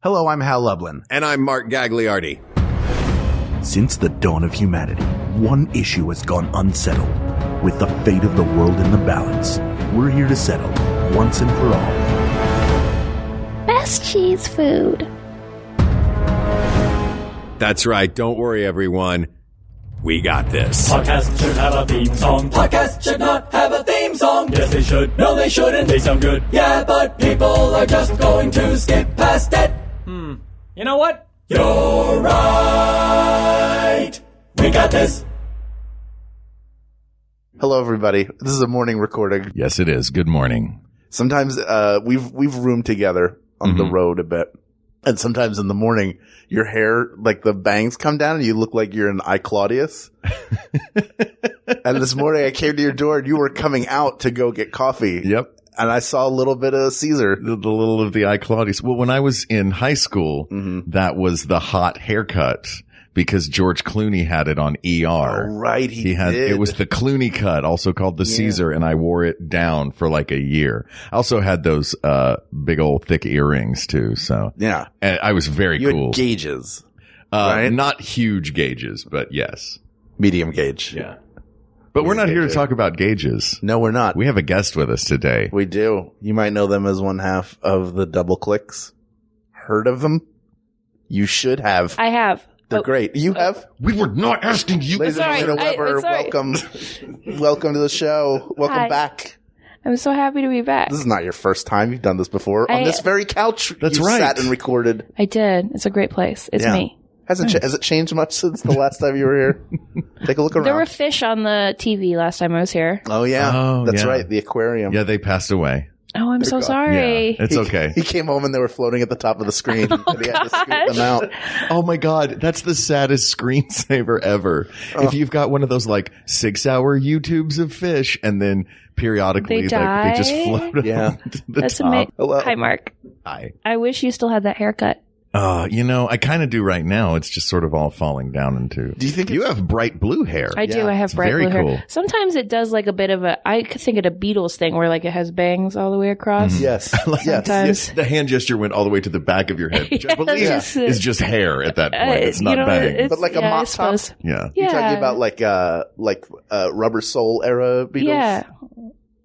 Hello, I'm Hal Lublin. And I'm Mark Gagliardi. Since the dawn of humanity, one issue has gone unsettled. With the fate of the world in the balance, we're here to settle, once and for all. Best cheese food. That's right. Don't worry, everyone. We got this. Podcast should have a theme song. Podcast should not have a theme song. Yes, they should. No, they shouldn't. They sound good. Yeah, but people are just going to skip past it. You know what? You're right. We got this. Hello, everybody. This is a morning recording. Yes, it is. Good morning. Sometimes we've roomed together on the road a bit, and sometimes in the morning, your hair, like the bangs come down, and you look like you're an I Claudius. And this morning, I came to your door, and you were coming out to go get coffee. Yep. And I saw a little bit of Caesar. The little of the I Claudius. Well, when I was in high school, that was the hot haircut because George Clooney had it on ER. Oh, right. He had did. It was the Clooney cut, also called the Caesar, and I wore it down for like a year. I also had those big old thick earrings too. So yeah, and I was very you cool. Had gauges, right? Not huge gauges, but yes, medium gauge. Yeah. But we're not here to talk about gauges. No, we're not. We have a guest with us today. We do. You might know them as one half of the Double Clicks. Heard of them? You should have. I have. They're great. You have? We were not asking you. Ladies and Malena-Webber, welcome. Welcome to the show. Welcome Hi. back. I'm so happy to be back. This is not your first time. You've done this before. On this very couch, That's you right. sat and recorded. I did. It's a great place. It's me. Has it changed much since the last time you were here? Take a look around. There were fish on the TV last time I was here. Oh, yeah. Oh, That's yeah. right. The aquarium. Yeah, they passed away. Oh, I'm so sorry. Yeah, it's okay. He came home and they were floating at the top of the screen. And he had to scoop them out. Oh my God. That's the saddest screensaver ever. If you've got one of those like 6-hour YouTubes of fish and then periodically They die? they just float Yeah. up to the That's top. amazing. Hello. Hi, Mark. Hi. I wish you still had that haircut. I kind of do right now. It's just sort of all falling down into. Do you think you have bright blue hair? I do. I have It's bright very blue cool. hair. Sometimes it does like a bit of I could think of a Beatles thing where like it has bangs all the way across. Yes. Yes. Sometimes. The hand gesture went all the way to the back of your head, which I believe Yes. is just hair at that point. It's not bangs. But like a mop I suppose. top? Yeah. You're talking about like Rubber Soul era Beatles? Yeah.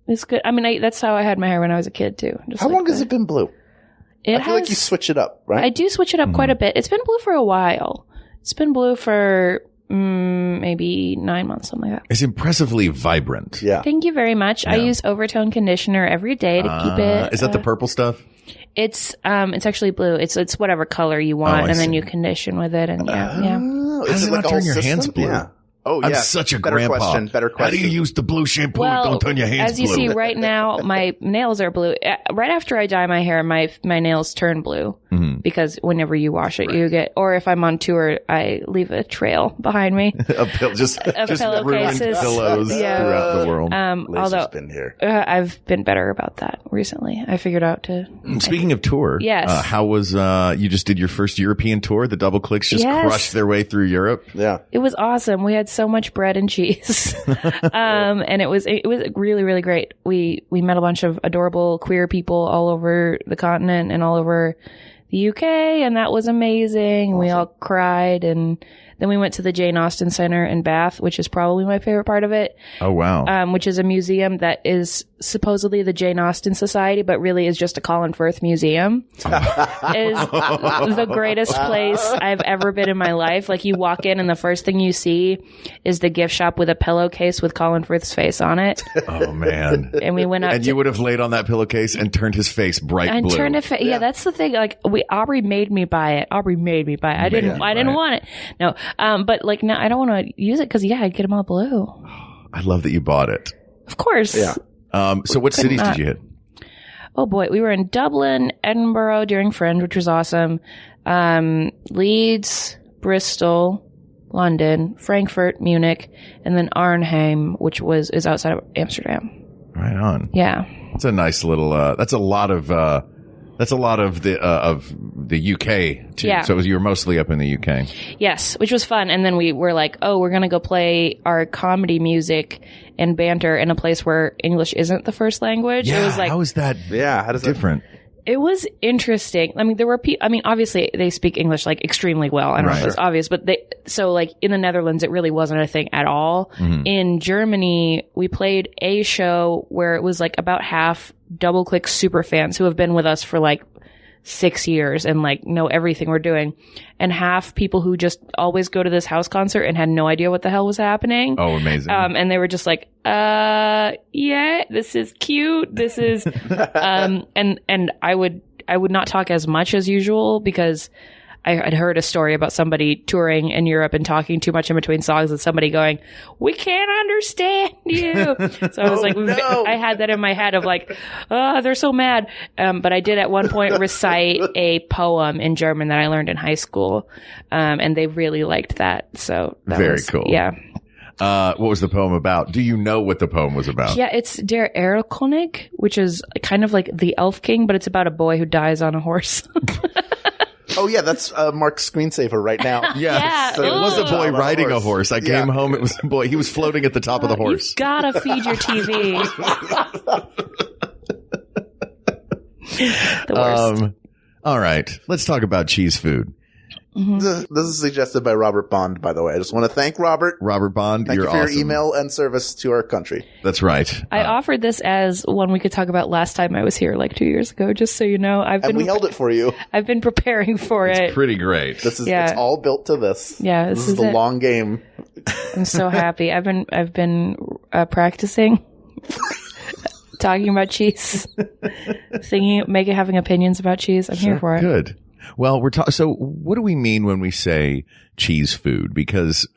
It's good. I mean, that's how I had my hair when I was a kid too. Just How like long has it been blue? I feel like you switch it up, right? I do switch it up quite a bit. It's been blue for a while. It's been blue for maybe 9 months, something like that. It's impressively vibrant. Yeah. Thank you very much. I use overtone conditioner every day to keep it. Is that the purple stuff? It's actually blue. It's whatever color you want, and then you condition with it, and yeah. Oh, How does it like not a turn whole your hands system? blue? Yeah. Oh, I'm yeah. such a better grandpa. Question, better question. How do you use the blue shampoo? Well, Don't turn your hands as you blue. see right now, my nails are blue. Right after I dye my hair, my nails turn blue because whenever you wash it, you get. Or if I'm on tour, I leave a trail behind me. just ruined pillowcases. pillows throughout the world. Although been here. I've been better about that recently. I figured out to. Speaking of tour, Yes. how was you just did your first European tour? The Double Clicks just Yes. crushed their way through Europe. Yeah. It was awesome. We had so much bread and cheese, and it was really, really great. We met a bunch of adorable queer people all over the continent and all over the UK, and that was amazing. Awesome. We all cried, and then we went to the Jane Austen Center in Bath, which is probably my favorite part of it. Oh wow! Which is a museum that is supposedly the Jane Austen Society, but really is just a Colin Firth museum. Is the greatest place I've ever been in my life. Like you walk in and the first thing you see is the gift shop with a pillowcase with Colin Firth's face on it. Oh man! And we went up and you would have laid on that pillowcase and turned his face bright blue. Turned it yeah, that's the thing. Like Aubrey made me buy it. I didn't want it. No. But like now I don't want to use it because I'd get them all blue. I love that you bought it. Of course. Yeah. So what cities did you hit? Oh boy, we were in Dublin, Edinburgh during Fringe, which was awesome. Leeds, Bristol, London, Frankfurt, Munich, and then Arnhem, which is outside of Amsterdam. Right on. Yeah. It's a nice little. That's a lot of the UK too. Yeah. So you were mostly up in the UK. Yes, which was fun. And then we were like, oh, we're going to go play our comedy music and banter in a place where English isn't the first language. Yeah, It was like, how is that? Yeah, how does different? It was interesting. I mean, there were people, obviously they speak English like extremely well. I don't know if it's obvious, but so like in the Netherlands, it really wasn't a thing at all. Mm-hmm. In Germany, we played a show where it was like about half Double Click super fans who have been with us for like 6 years and like know everything we're doing, and half people who just always go to this house concert and had no idea what the hell was happening. Oh, amazing. And they were just like, yeah, this is cute. This is, and I would not talk as much as usual because I had heard a story about somebody touring in Europe and talking too much in between songs and somebody going, "We can't understand you." So I was I had that in my head of like, oh, they're so mad. But I did at one point recite a poem in German that I learned in high school. And they really liked that. So that very cool. Yeah. What was the poem about? Do you know what the poem was about? Yeah, it's Der Erlkönig, which is kind of like the Elf King, but it's about a boy who dies on a horse. Oh yeah, that's Mark's screensaver right now. Yeah. So it was a boy riding a horse. I came home. It was a boy. He was floating at the top of the horse. You gotta feed your TV. The worst. All right. Let's talk about cheese food. Mm-hmm. This is suggested by Robert Bond, by the way. I just want to thank Robert. Robert Bond, thank you're you for awesome. your email and service to our country. That's right. I offered this as one we could talk about last time I was here, like 2 years ago, just so you know. And we held it for you. I've been preparing for it. It's pretty great. It's all built to this. Yeah, this is the long game. I'm so happy. I've been practicing talking about cheese, having opinions about cheese. I'm here for it. Good. Well, so what do we mean when we say cheese food? Because,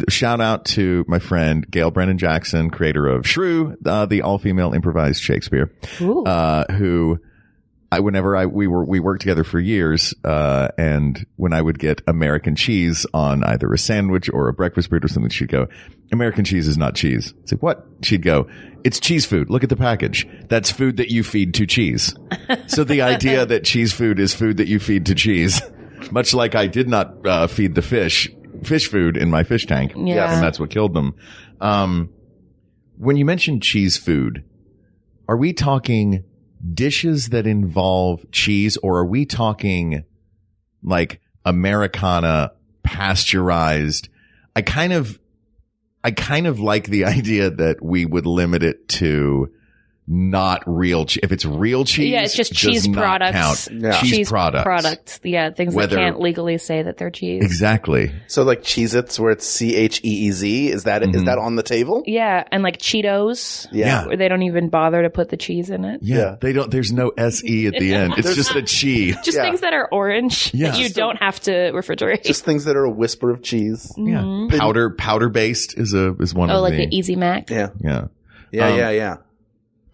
shout out to my friend Gail Brennan Jackson, creator of Shrew, the all-female improvised Shakespeare, who we worked together for years, and when I would get American cheese on either a sandwich or a breakfast food or something, she'd go, "American cheese is not cheese." I'd say, "What?" She'd go, "It's cheese food. Look at the package. That's food that you feed to cheese." So the idea that cheese food is food that you feed to cheese, much like I did not feed the fish food in my fish tank. Yeah. And that's what killed them. When you mention cheese food, are we talking dishes that involve cheese, or are we talking like Americana, pasteurized? I kind of like the idea that we would limit it to not real cheese. If it's real cheese, yeah, it's just cheese products. Yeah. Cheese products. Yeah, things that can't legally say that they're cheese. Exactly. So like Cheez-Its, where it's CHEEZ, is that is that on the table? Yeah, and like Cheetos. Yeah. Where they don't even bother to put the cheese in it. Yeah. They don't. There's no SE at the end. It's just a cheese. Just things that are orange that you don't have to refrigerate. Just things that are a whisper of cheese. Mm-hmm. Yeah. Powder based is one of like the. the Easy Mac. Yeah. Yeah. Yeah.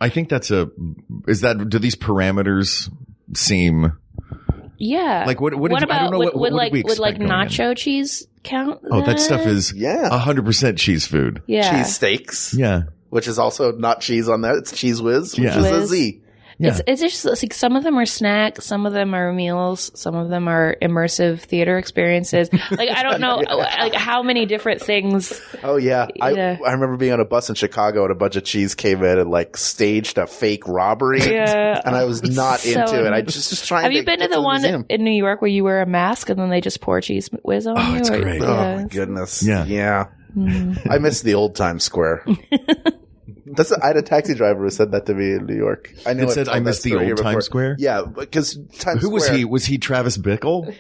I think do these parameters seem? Yeah. Like what about, I don't know what would we expect nacho cheese count? Oh, that stuff is 100% cheese food. Yeah. Cheese steaks. Yeah. Which is also not cheese on there. It's Cheese Whiz, which is a Z. Yeah. It's just like some of them are snacks, some of them are meals, some of them are immersive theater experiences. Like I don't know like how many different things. Oh yeah. I remember being on a bus in Chicago and a bunch of cheese came in and like staged a fake robbery. Yeah. And I was not into it. I just trying to Have you been to the one in New York where you wear a mask and then they just pour cheese whiz on you? Oh, it's great. Oh my goodness. Yeah. Yeah. I miss the old Times Square. I had a taxi driver who said that to me in New York. I know it said, "I miss the old Times Square." Yeah, because Times Who was Square, he? Was he Travis Bickle?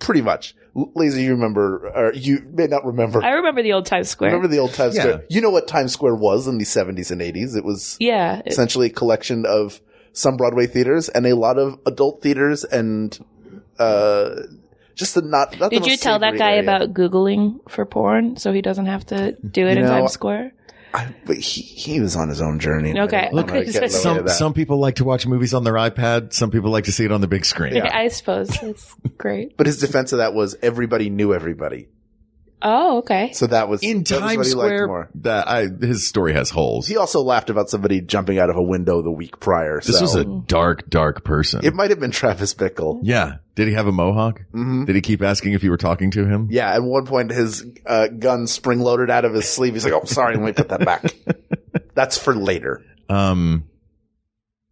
Pretty much. Lazy, you remember, or you may not remember. I remember the old Times Square. Remember the old Times Yeah. Square? You know what Times Square was in the 70s and 80s? It was essentially a collection of some Broadway theaters and a lot of adult theaters and just the not the Did you most tell that savory guy area. about Googling for porn so he doesn't have to do it in Times Square? But he was on his own journey. Okay. I'm gonna get in the way of that. Some people like to watch movies on their iPad. Some people like to see it on the big screen. Yeah. I suppose it's great. But his defense of that was everybody knew everybody. Oh, okay. So that was In that was what Times he liked Square, more. his story has holes. He also laughed about somebody jumping out of a window the week prior. This was a dark, dark person. It might have been Travis Bickle. Yeah. Did he have a mohawk? Mm-hmm. Did he keep asking if you were talking to him? Yeah, at one point his gun spring loaded out of his sleeve. He's like, "Oh, sorry, let me put that back." That's for later.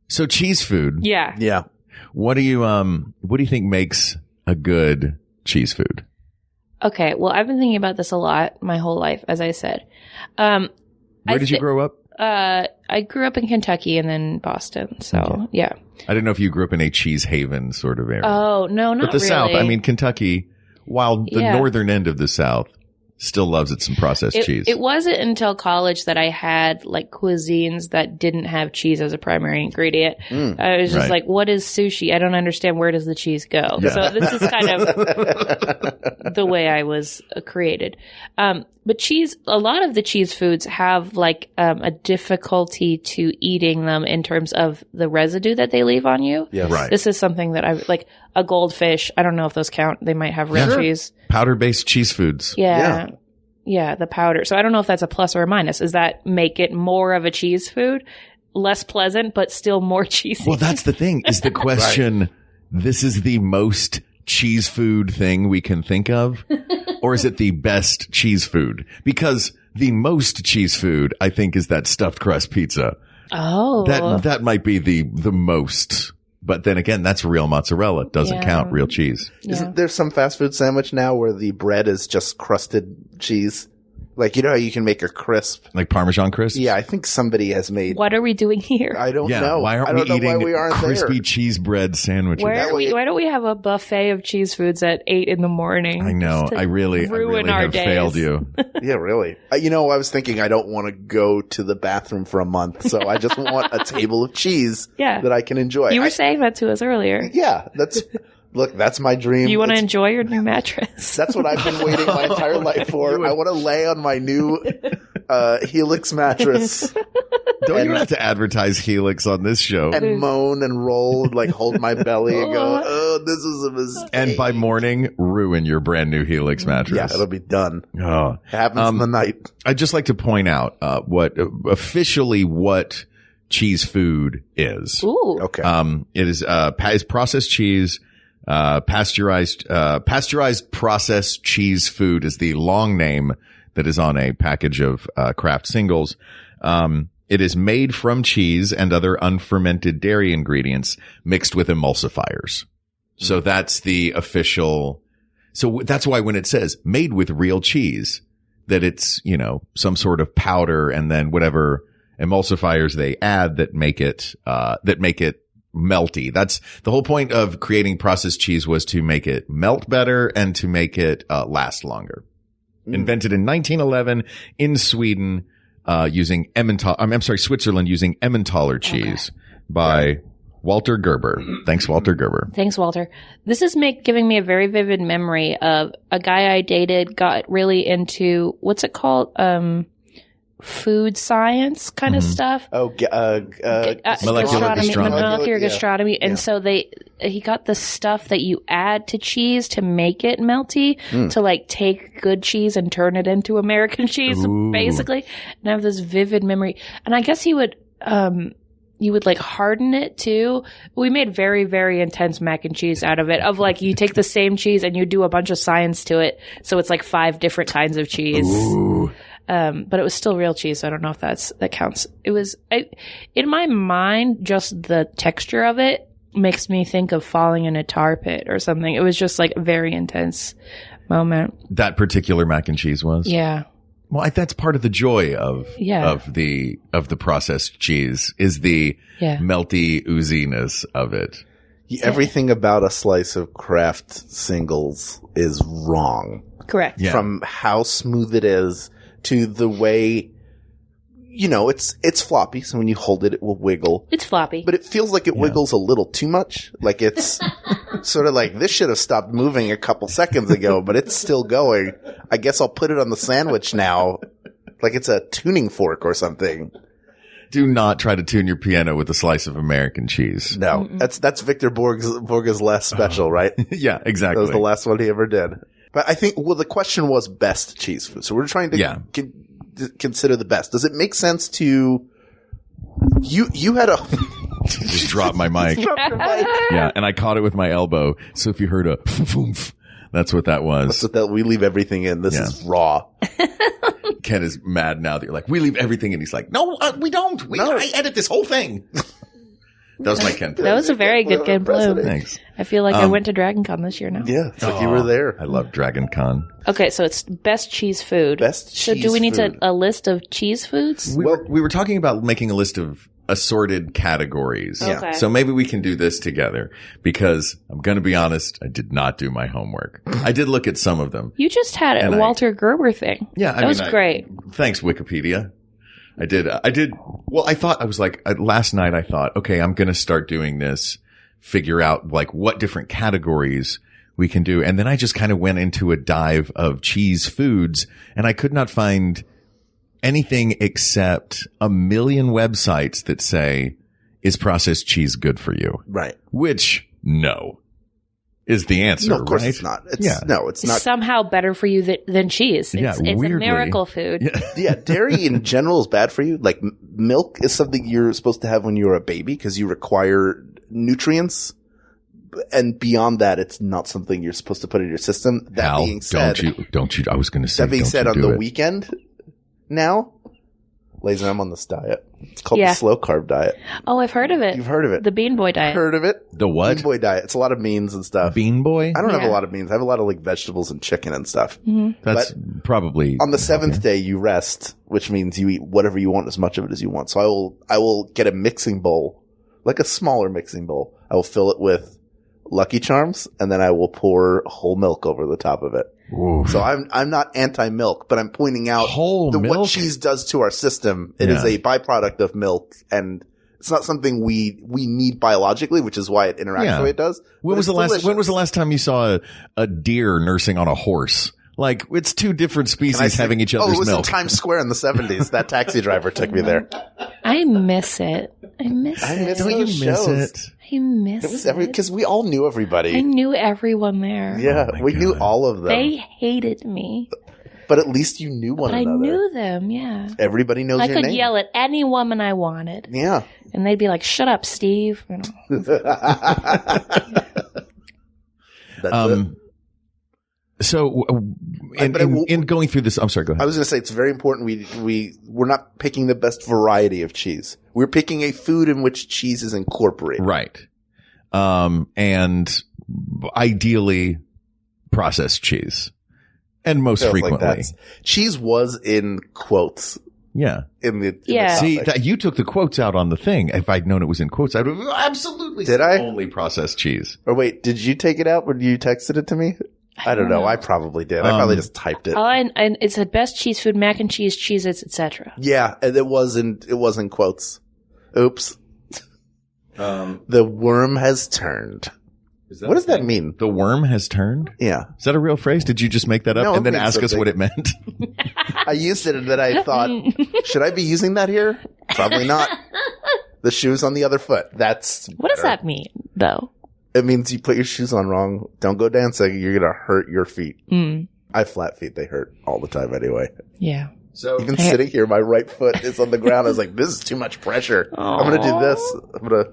So cheese food. Yeah. Yeah. What do you think makes a good cheese food? Okay, well, I've been thinking about this a lot my whole life, as I said. Where did you grow up? I grew up in Kentucky and then Boston. So, yeah. I didn't know if you grew up in a cheese haven sort of area. Oh, no, not But the really. South, I mean, Kentucky, while the northern end of the South still loves it some processed cheese. It wasn't until college that I had like cuisines that didn't have cheese as a primary ingredient. I was just like, what is sushi? I don't understand. Where does the cheese go? Yeah. So this is kind of the way I was created. But cheese, a lot of the cheese foods have like a difficulty to eating them in terms of the residue that they leave on you. Yes. Right. This is something that I like a goldfish. I don't know if those count. They might have real cheese. Powder-based cheese foods. Yeah, the powder. So I don't know if that's a plus or a minus. Does that make it more of a cheese food? Less pleasant, but still more cheesy? Well, that's the thing, is the question, this is the most cheese food thing we can think of? Or is it the best cheese food? Because the most cheese food, I think, is that stuffed crust pizza. Oh. That might be the most. But then again, that's real mozzarella. It doesn't count real cheese. Isn't there some fast food sandwich now where the bread is just crusted cheese? Like, you know how you can make a crisp? Like Parmesan crisps? Yeah, I think somebody has made. What are we doing here? I don't know. Why I aren't don't we know why eating we aren't crispy there. cheese bread sandwiches? Why don't we have a buffet of cheese foods at 8 in the morning? I know. Just to I really our have days. failed you. Yeah, really. I was thinking I don't want to go to the bathroom for a month, so I just want a table of cheese that I can enjoy. You were saying that to us earlier. Yeah, that's my dream. You want to enjoy your new mattress. That's what I've been waiting my entire life for. I want to lay on my new Helix mattress. Don't even have to advertise Helix on this show. And moan and roll, like hold my belly and go, oh, this is a mistake. And by morning, ruin your brand new Helix mattress. Yeah, it'll be done. Oh. It happens in the night. I'd just like to point out what cheese food is. Ooh. Okay. It is processed cheese. Pasteurized processed cheese food is the long name that is on a package of Kraft singles. It is made from cheese and other unfermented dairy ingredients mixed with emulsifiers. So that's the official. So that's why when it says made with real cheese, that it's, some sort of powder and then whatever emulsifiers they add that make it melty. That's the whole point of creating processed cheese, was to make it melt better and to make it last longer. Invented in 1911 in Sweden, using Switzerland using Emmentaler cheese by Walter Gerber. Thanks, Walter Gerber. Thanks, Walter. This is giving me a very vivid memory of a guy I dated got really into, what's it called? Food science kind of stuff. Oh, Molecular gastronomy. Molecular gastronomy. And so he got the stuff that you add to cheese to make it melty, to like take good cheese and turn it into American cheese, basically. And I have this vivid memory. And I guess you would like harden it too. We made very, very intense mac and cheese out of it. Of like, you take the same cheese and you do a bunch of science to it. So it's like 5 different kinds of cheese. Ooh. But it was still real cheese, so I don't know if that counts. It was, in my mind, just the texture of it makes me think of falling in a tar pit or something. It was just like a very intense moment. That particular mac and cheese was? Yeah. Well, that's part of the joy of the processed cheese, is the melty ooziness of it. Everything about a slice of Kraft singles is wrong. Correct. Yeah. From how smooth it is to the way, it's floppy. So when you hold it, it will wiggle. It's floppy. But it feels like it wiggles a little too much. Like it's sort of like, this should have stopped moving a couple seconds ago, but it's still going. I guess I'll put it on the sandwich now. Like it's a tuning fork or something. Do not try to tune your piano with a slice of American cheese. No, that's Victor Borge's last special, right? Yeah, exactly. That was the last one he ever did. But I think, the question was best cheese food. So we're trying to consider the best. Does it make sense to, you had a, just dropped my mic. Yeah. And I caught it with my elbow. So if you heard a foof, that's what that was. That's what we leave everything in. This is raw. Ken is mad now that you're like, we leave everything in. He's like, no, we don't. I edit this whole thing. That was my Ken Bloom. That was a very good Ken Bloom. Thanks. I feel like I went to Dragon Con this year now. Yeah, it's like you were there. I love Dragon Con. Okay, so it's best cheese food. So do we need a list of cheese foods? We were talking about making a list of assorted categories. Yeah. Okay. So maybe we can do this together because I'm going to be honest, I did not do my homework. I did look at some of them. You just had a Walter Gerber thing. Yeah. That was great. Thanks, Wikipedia. I did. Well, last night I thought, okay, I'm going to start doing this, figure out like what different categories we can do. And then I just kind of went into a dive of cheese foods and I could not find anything except a million websites that say, is processed cheese good for you? Right. Which, no, is the answer. No, of course right? it's not. No, it's not. Somehow better for you than cheese. It's a weirdly. miracle food. Yeah, dairy in general is bad for you. Like milk is something you're supposed to have when you're a baby because you require nutrients. And beyond that, it's not something you're supposed to put in your system. That being said, don't you, I was going to say, that being said, on the weekend now, Laser, I'm on this diet. It's called the slow carb diet. Oh, I've heard of it. You've heard of it. The Bean Boy diet. Heard of it? The what? Bean Boy diet. It's a lot of beans and stuff. Bean Boy? I don't have a lot of beans. I have a lot of like vegetables and chicken and stuff. Mm-hmm. That's probably on the seventh day you rest, which means you eat whatever you want, as much of it as you want. So I will get a mixing bowl, like a smaller mixing bowl. I will fill it with Lucky Charms, and then I will pour whole milk over the top of it. Oof. So I'm not anti-milk, but I'm pointing out what cheese does to our system. It is a byproduct of milk, and it's not something we need biologically, which is why it interacts the way it does. When was the last time you saw a deer nursing on a horse? Like, it's two different species having each other's milk. Oh, it was in Times Square in the 70s. That taxi driver took me there. I miss it. I miss it. Don't you miss it? I miss it. Because we all knew everybody. I knew everyone there. Yeah, we knew all of them. They hated me. But at least you knew one another. I knew them, yeah. Everybody knows your name. I could yell at any woman I wanted. Yeah. And they'd be like, shut up, Steve. You know. That's it. So, in going through this, I'm sorry, go ahead. I was going to say it's very important. We're not picking the best variety of cheese. We're picking a food in which cheese is incorporated. Right. And ideally processed cheese. And most frequently. Cheese was in quotes. Yeah. See, you took the quotes out on the thing. If I'd known it was in quotes, I would have absolutely said only processed cheese. Or wait, did you take it out when you texted it to me? I don't know. I probably did. I probably just typed it. And it's the best cheese food, mac and cheese, Cheez-Its, etc. Yeah, and it was in quotes. Oops. The worm has turned. What does that mean? The worm has turned? Yeah. Is that a real phrase? Did you just make that up and then ask us what it meant? I used it and then I thought, should I be using that here? Probably not. The shoe's on the other foot. What does that mean, though? It means you put your shoes on wrong. Don't go dancing. You're going to hurt your feet. I have flat feet. They hurt all the time anyway. Yeah. So even sitting here, my right foot is on the ground. I was like, this is too much pressure. Aww. I'm going to do this. I'm going to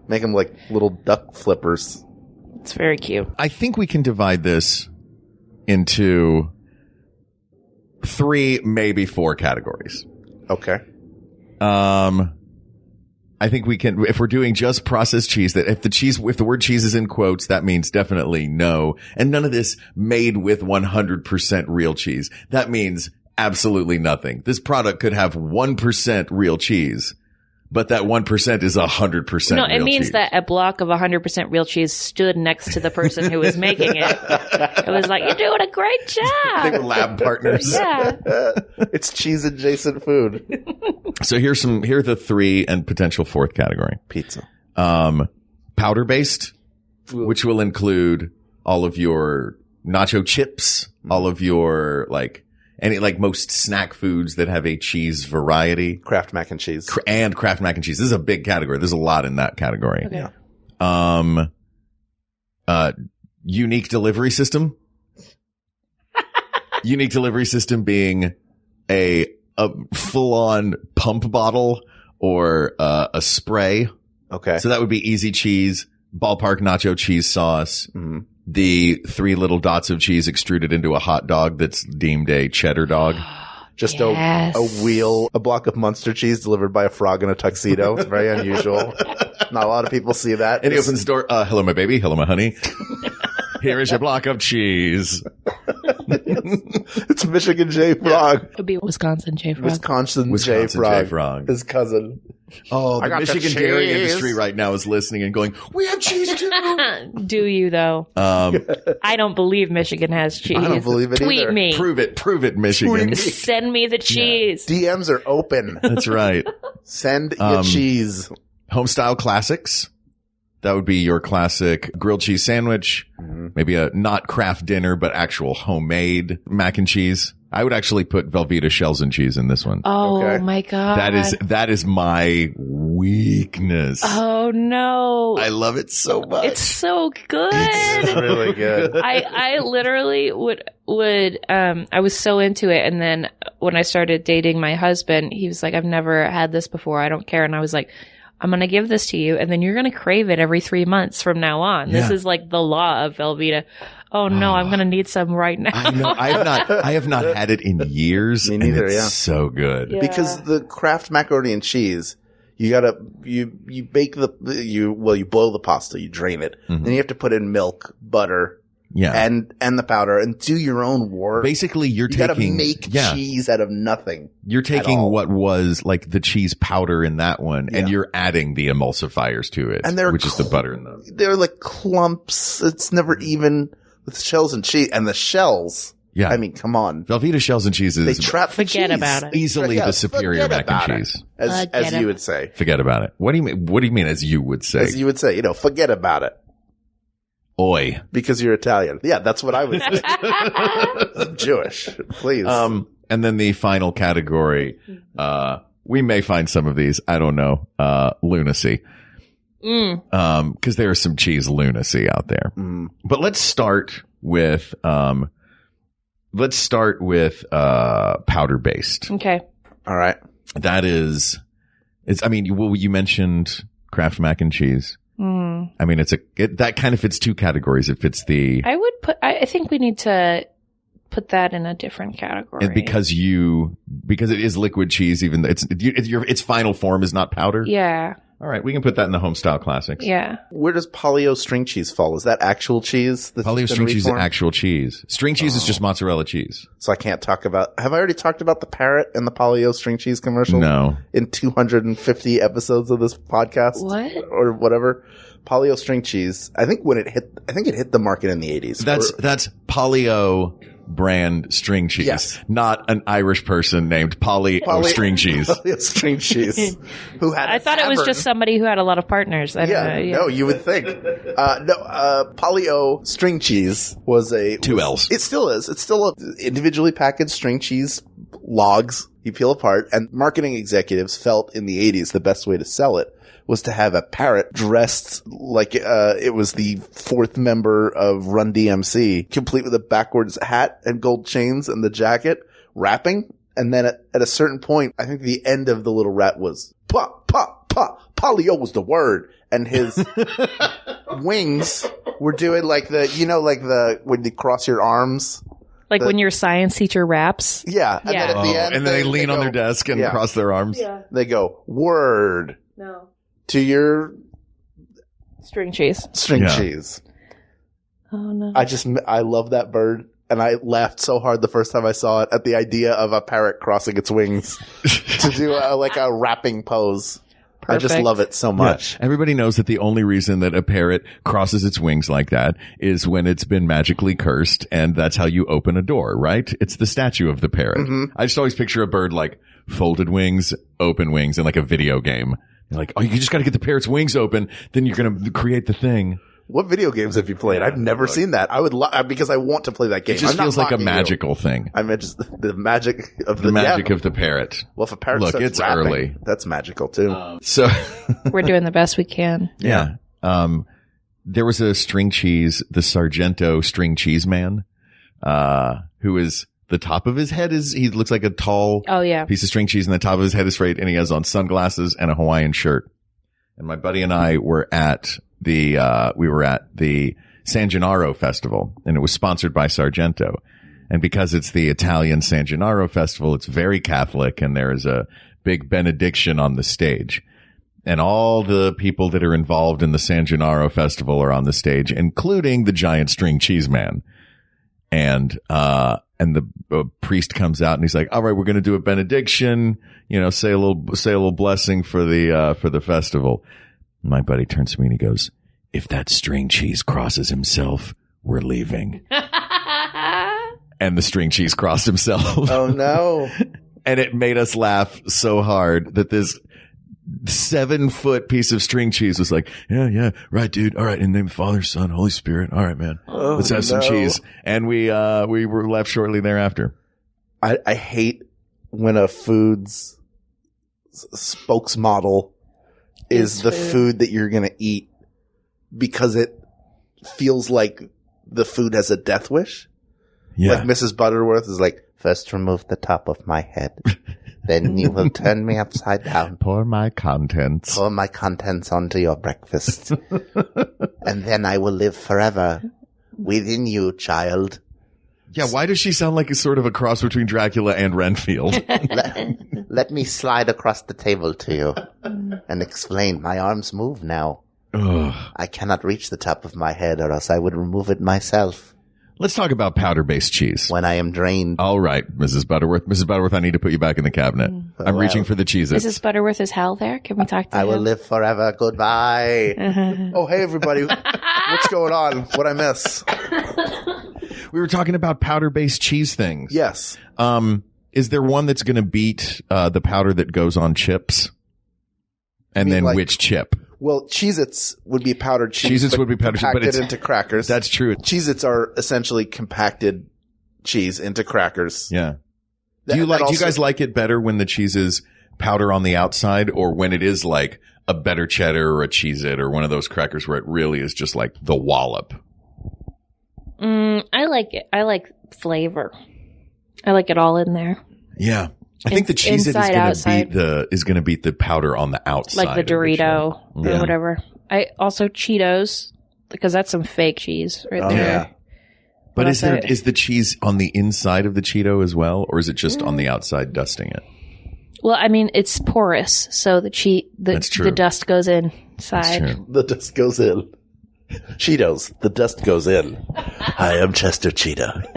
make them like little duck flippers. It's very cute. I think we can divide this into 3, maybe 4 categories. Okay. I think we can, if we're doing just processed cheese, that if the word cheese is in quotes, that means definitely no. And none of this made with 100% real cheese. That means absolutely nothing. This product could have 1% real cheese, but that 1% is 100% No, it real means cheese. that a block of 100% real cheese stood next to the person who was making it. It was like, you're doing a great job. They were lab partners. Yeah. It's cheese adjacent food. So here are the 3 and potential 4th category. Pizza. Powder based, which will include all of your nacho chips, all of your most snack foods that have a cheese variety. Kraft mac and cheese. And Kraft mac and cheese. This is a big category. There's a lot in that category. Okay. Unique delivery system. Unique delivery system being a full-on pump bottle or a spray. Okay. So that would be easy cheese, ballpark nacho cheese sauce, the 3 little dots of cheese extruded into a hot dog that's deemed a cheddar dog. Just Yes. a block of Munster cheese delivered by a frog in a tuxedo. It's very unusual. Not a lot of people see that. And he opens the door. Hello, my baby. Hello, my honey. Here is your block of cheese. It's Michigan J. Frog. It would be Wisconsin J. Frog. Wisconsin J. Frog. J. Frog. His cousin. Oh, the got the Michigan dairy cheese. industry right now is listening and going, we have cheese too. Do you, though? I don't believe Michigan has cheese. I don't believe it Tweet either. me. Prove it, Michigan. Send me the cheese. DMs are open. That's right. Send your cheese. Homestyle classics. That would be your classic grilled cheese sandwich, maybe a not craft dinner, but actual homemade mac and cheese. I would actually put Velveeta shells and cheese in this one. Oh Okay. my God. That is my weakness. Oh no. I love it so much. It's so good. It's really good. I literally would I was so into it, and then when I started dating my husband, he was like, I've never had this before, I don't care. And I was like, I'm going to give this to you, and then you're going to crave it every 3 months from now on. This is like the law of Velveeta. Oh no, I'm going to need some right now. I know. I have not had it in years. Me neither, and it's yeah. so good. Yeah. Because the Kraft macaroni and cheese, you bake you boil the pasta, you drain it. Then you have to put in milk, butter, Yeah. and the powder, and do your own work. Basically, you gotta taking make cheese out of nothing. You're taking all. what was like the cheese powder in that one, and Yeah. you're adding the emulsifiers to it, And they're which is the butter and the. They're like clumps. It's never even with shells and cheese. And the shells. Yeah. I mean, come on. Velveeta shells and cheese They is trap the Forget cheese. about it. easily Yeah, the superior forget mac and about it. cheese. As Forget you would say. Forget about it. What do you mean? What do you mean? As you would say, As you would say, forget about it. oi. Because you're Italian. Yeah, that's what I would say. I'm Jewish. Please. And then the final category, we may find some of these. I don't know. Lunacy. Cause there is some cheese lunacy out there. But let's start with powder based. Okay. All right. That is, you mentioned Kraft mac and cheese. I mean, that kind of fits two categories. It fits the, I think we need to put that in a different category. and because it is liquid cheese, even though its final form is not powder. Yeah. All right. We can put that in the homestyle classics. Yeah. Where does Polly-O string cheese fall? Is that actual cheese? Polly-O string cheese is actual cheese. String cheese is just mozzarella cheese. So I can't talk about. Have I already talked about the parrot and the Polly-O string cheese commercial? No. In 250 episodes of this podcast, What? or whatever. Polly-O string cheese. I think it hit the market in the 80s. That's Polly-O brand string cheese, Yes. not an Irish person named Polly-O string cheese. Polly-O string cheese. Who had? I thought it was just somebody who had a lot of partners. I don't know. No, you would think. Polly-O string cheese was Two L's. It still is. It's still a individually packaged string cheese logs you peel apart, and marketing executives felt in the 80s the best way to sell it was to have a parrot dressed like it was the fourth member of Run DMC, complete with a backwards hat and gold chains and the jacket, rapping. And then at a certain point, I think the end of the little rat was pop, pop, pop. Polly-O was the word. And his wings were doing like when you cross your arms. Like when your science teacher raps. Yeah. And then at the end, and then they lean on their go, desk and cross their arms. Yeah. They go, word. No. To your String cheese. string Yeah. cheese. Oh no. I love that bird. And I laughed so hard the first time I saw it at the idea of a parrot crossing its wings to do a rapping pose. I just Perfect. love it so much. Yeah. Everybody knows that the only reason that a parrot crosses its wings like that is when it's been magically cursed, and that's how you open a door, right? It's the statue of the parrot. I just always picture a bird like folded wings, open wings, in like a video game. You're like, oh, you just got to get the parrot's wings open, then you're going to create the thing. What video games have you played? I've never seen that. I would because I want to play that game. It just I'm not feels like a mocking you. magical thing. I meant just the magic of The magic of the parrot. Well, if a parrot Look, starts it's rapping, early. that's magical too. So, We're doing the best we can. yeah. There was a string cheese, the Sargento string cheese man, who is the top of his head he looks like a tall Oh yeah. piece of string cheese, and the top of his head is straight, and he has on sunglasses and a Hawaiian shirt. And my buddy and I were at the San Gennaro festival, and it was sponsored by Sargento. And because it's the Italian San Gennaro festival, it's very Catholic, and there is a big benediction on the stage. And all the people that are involved in the San Gennaro festival are on the stage, including the giant string cheese man. And the priest comes out and he's like, all right, we're going to do a benediction, say a little blessing for the festival. My buddy turns to me and he goes, if that string cheese crosses himself, we're leaving. And the string cheese crossed himself. Oh no. And it made us laugh so hard that this 7-foot piece of string cheese was like, yeah, right, dude. All right. In the name of the Father, Son, Holy Spirit. All right, man. Let's have some cheese. And we were left shortly thereafter. I hate when a food's spokesmodel is the food that you're going to eat because it feels like the food has a death wish. Yeah. Like Mrs. Butterworth is like, first remove the top of my head. Then you will turn me upside down. Pour my contents. Pour my contents onto your breakfast. And then I will live forever within you, child. Yeah, why does she sound like a sort of a cross between Dracula and Renfield? Let me slide across the table to you and explain. My arms move now. Ugh. I cannot reach the top of my head or else I would remove it myself. Let's talk about powder-based cheese. When I am drained. All right, Mrs. Butterworth. Mrs. Butterworth, I need to put you back in the cabinet. I'm reaching for the Cheez-Its. Mrs. Butterworth, is Hal there? Can we talk to him? I will live forever. Goodbye. Oh, hey, everybody. What's going on? What'd I miss? We were talking about powder-based cheese things. Yes. Is there one that's going to beat the powder that goes on chips? And then like, which chip? Well, Cheez-Its would be powdered cheese. Cheez-Its would be powdered cheese, but it's into crackers. That's true. Cheez-Its are essentially compacted cheese into crackers. Yeah. Do you guys like it better when the cheese is powder on the outside, or when it is like a better cheddar or a Cheez-It or one of those crackers where it really is just like the wallop? I like it. I like flavor. I like it all in there. Yeah. I think the Cheez-It is going to beat the powder on the outside. Like the Dorito or whatever. I also Cheetos, because that's some fake cheese right there. Yeah. But is the cheese on the inside of the Cheeto as well, or is it just on the outside dusting it? Well, I mean, it's porous, so the dust goes inside. The dust goes in. Cheetos, the dust goes in. Hi, I'm Chester Cheetah.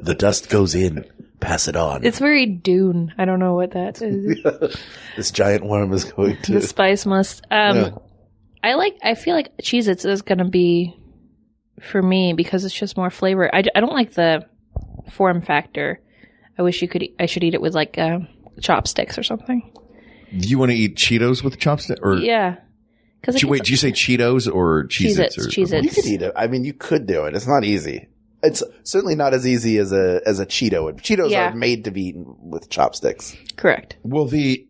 The dust goes in. Pass it on. It's very Dune. I don't know what that is. This giant worm is going to... The spice must. I feel like Cheez-Its is going to be for me because it's just more flavor. I don't like the form factor. I should eat it with like chopsticks or something. You want to eat Cheetos with chopsticks? Or yeah. Wait, did you say Cheetos or Cheez-Its? Cheez-Its. You could eat it. I mean, you could do it. It's not easy. It's certainly not as easy as a Cheeto. Cheetos are made to be eaten with chopsticks. Correct. Well, the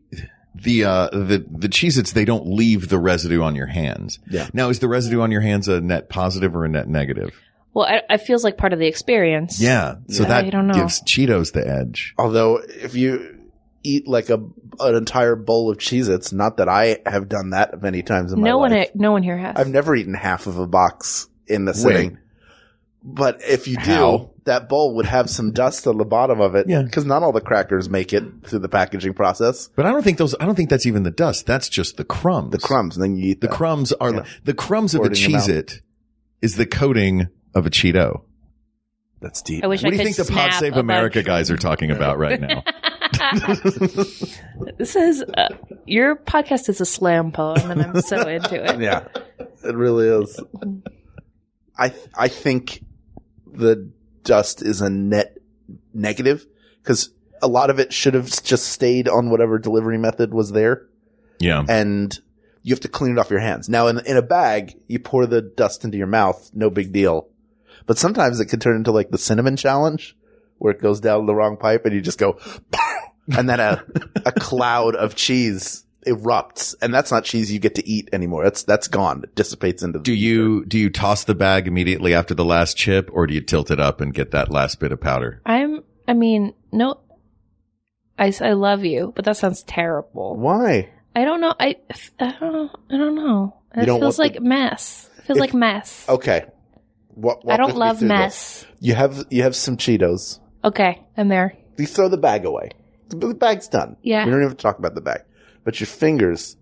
Cheez-Its, they don't leave the residue on your hands. Yeah. Now, is the residue on your hands a net positive or a net negative? Well, it feels like part of the experience. Yeah. So that gives Cheetos the edge. Although, if you eat like an entire bowl of Cheez-Its, not that I have done that many times in my life. No one here has. I've never eaten half of a box in a sitting. But if you do, that bowl would have some dust on the bottom of it. Yeah. Because not all the crackers make it through the packaging process. But I don't think that's even the dust. That's just the crumbs. The crumbs, and then you eat the crumbs of a Cheez-It is the coating of a Cheeto. That's deep. I wish what I do you could think the Pod Save America guys are talking about right now? This is your podcast is a slam poem, and I'm so into it. Yeah, it really is. I think the dust is a net negative because a lot of it should have just stayed on whatever delivery method was there. Yeah, and you have to clean it off your hands. Now, in a bag, you pour the dust into your mouth, no big deal. But sometimes it can turn into like the cinnamon challenge, where it goes down the wrong pipe and you just go, and then a cloud of cheese erupts, and that's not cheese you get to eat anymore. That's gone. It dissipates into the Do you toss the bag immediately after the last chip, or do you tilt it up and get that last bit of powder? No. I love you, but that sounds terrible. Why? I don't know. I don't know. It feels like mess. It feels like mess. Okay. I don't love mess. You have some Cheetos. Okay, I'm there. You throw the bag away. The bag's done. Yeah. We don't even have to talk about the bag. But your fingers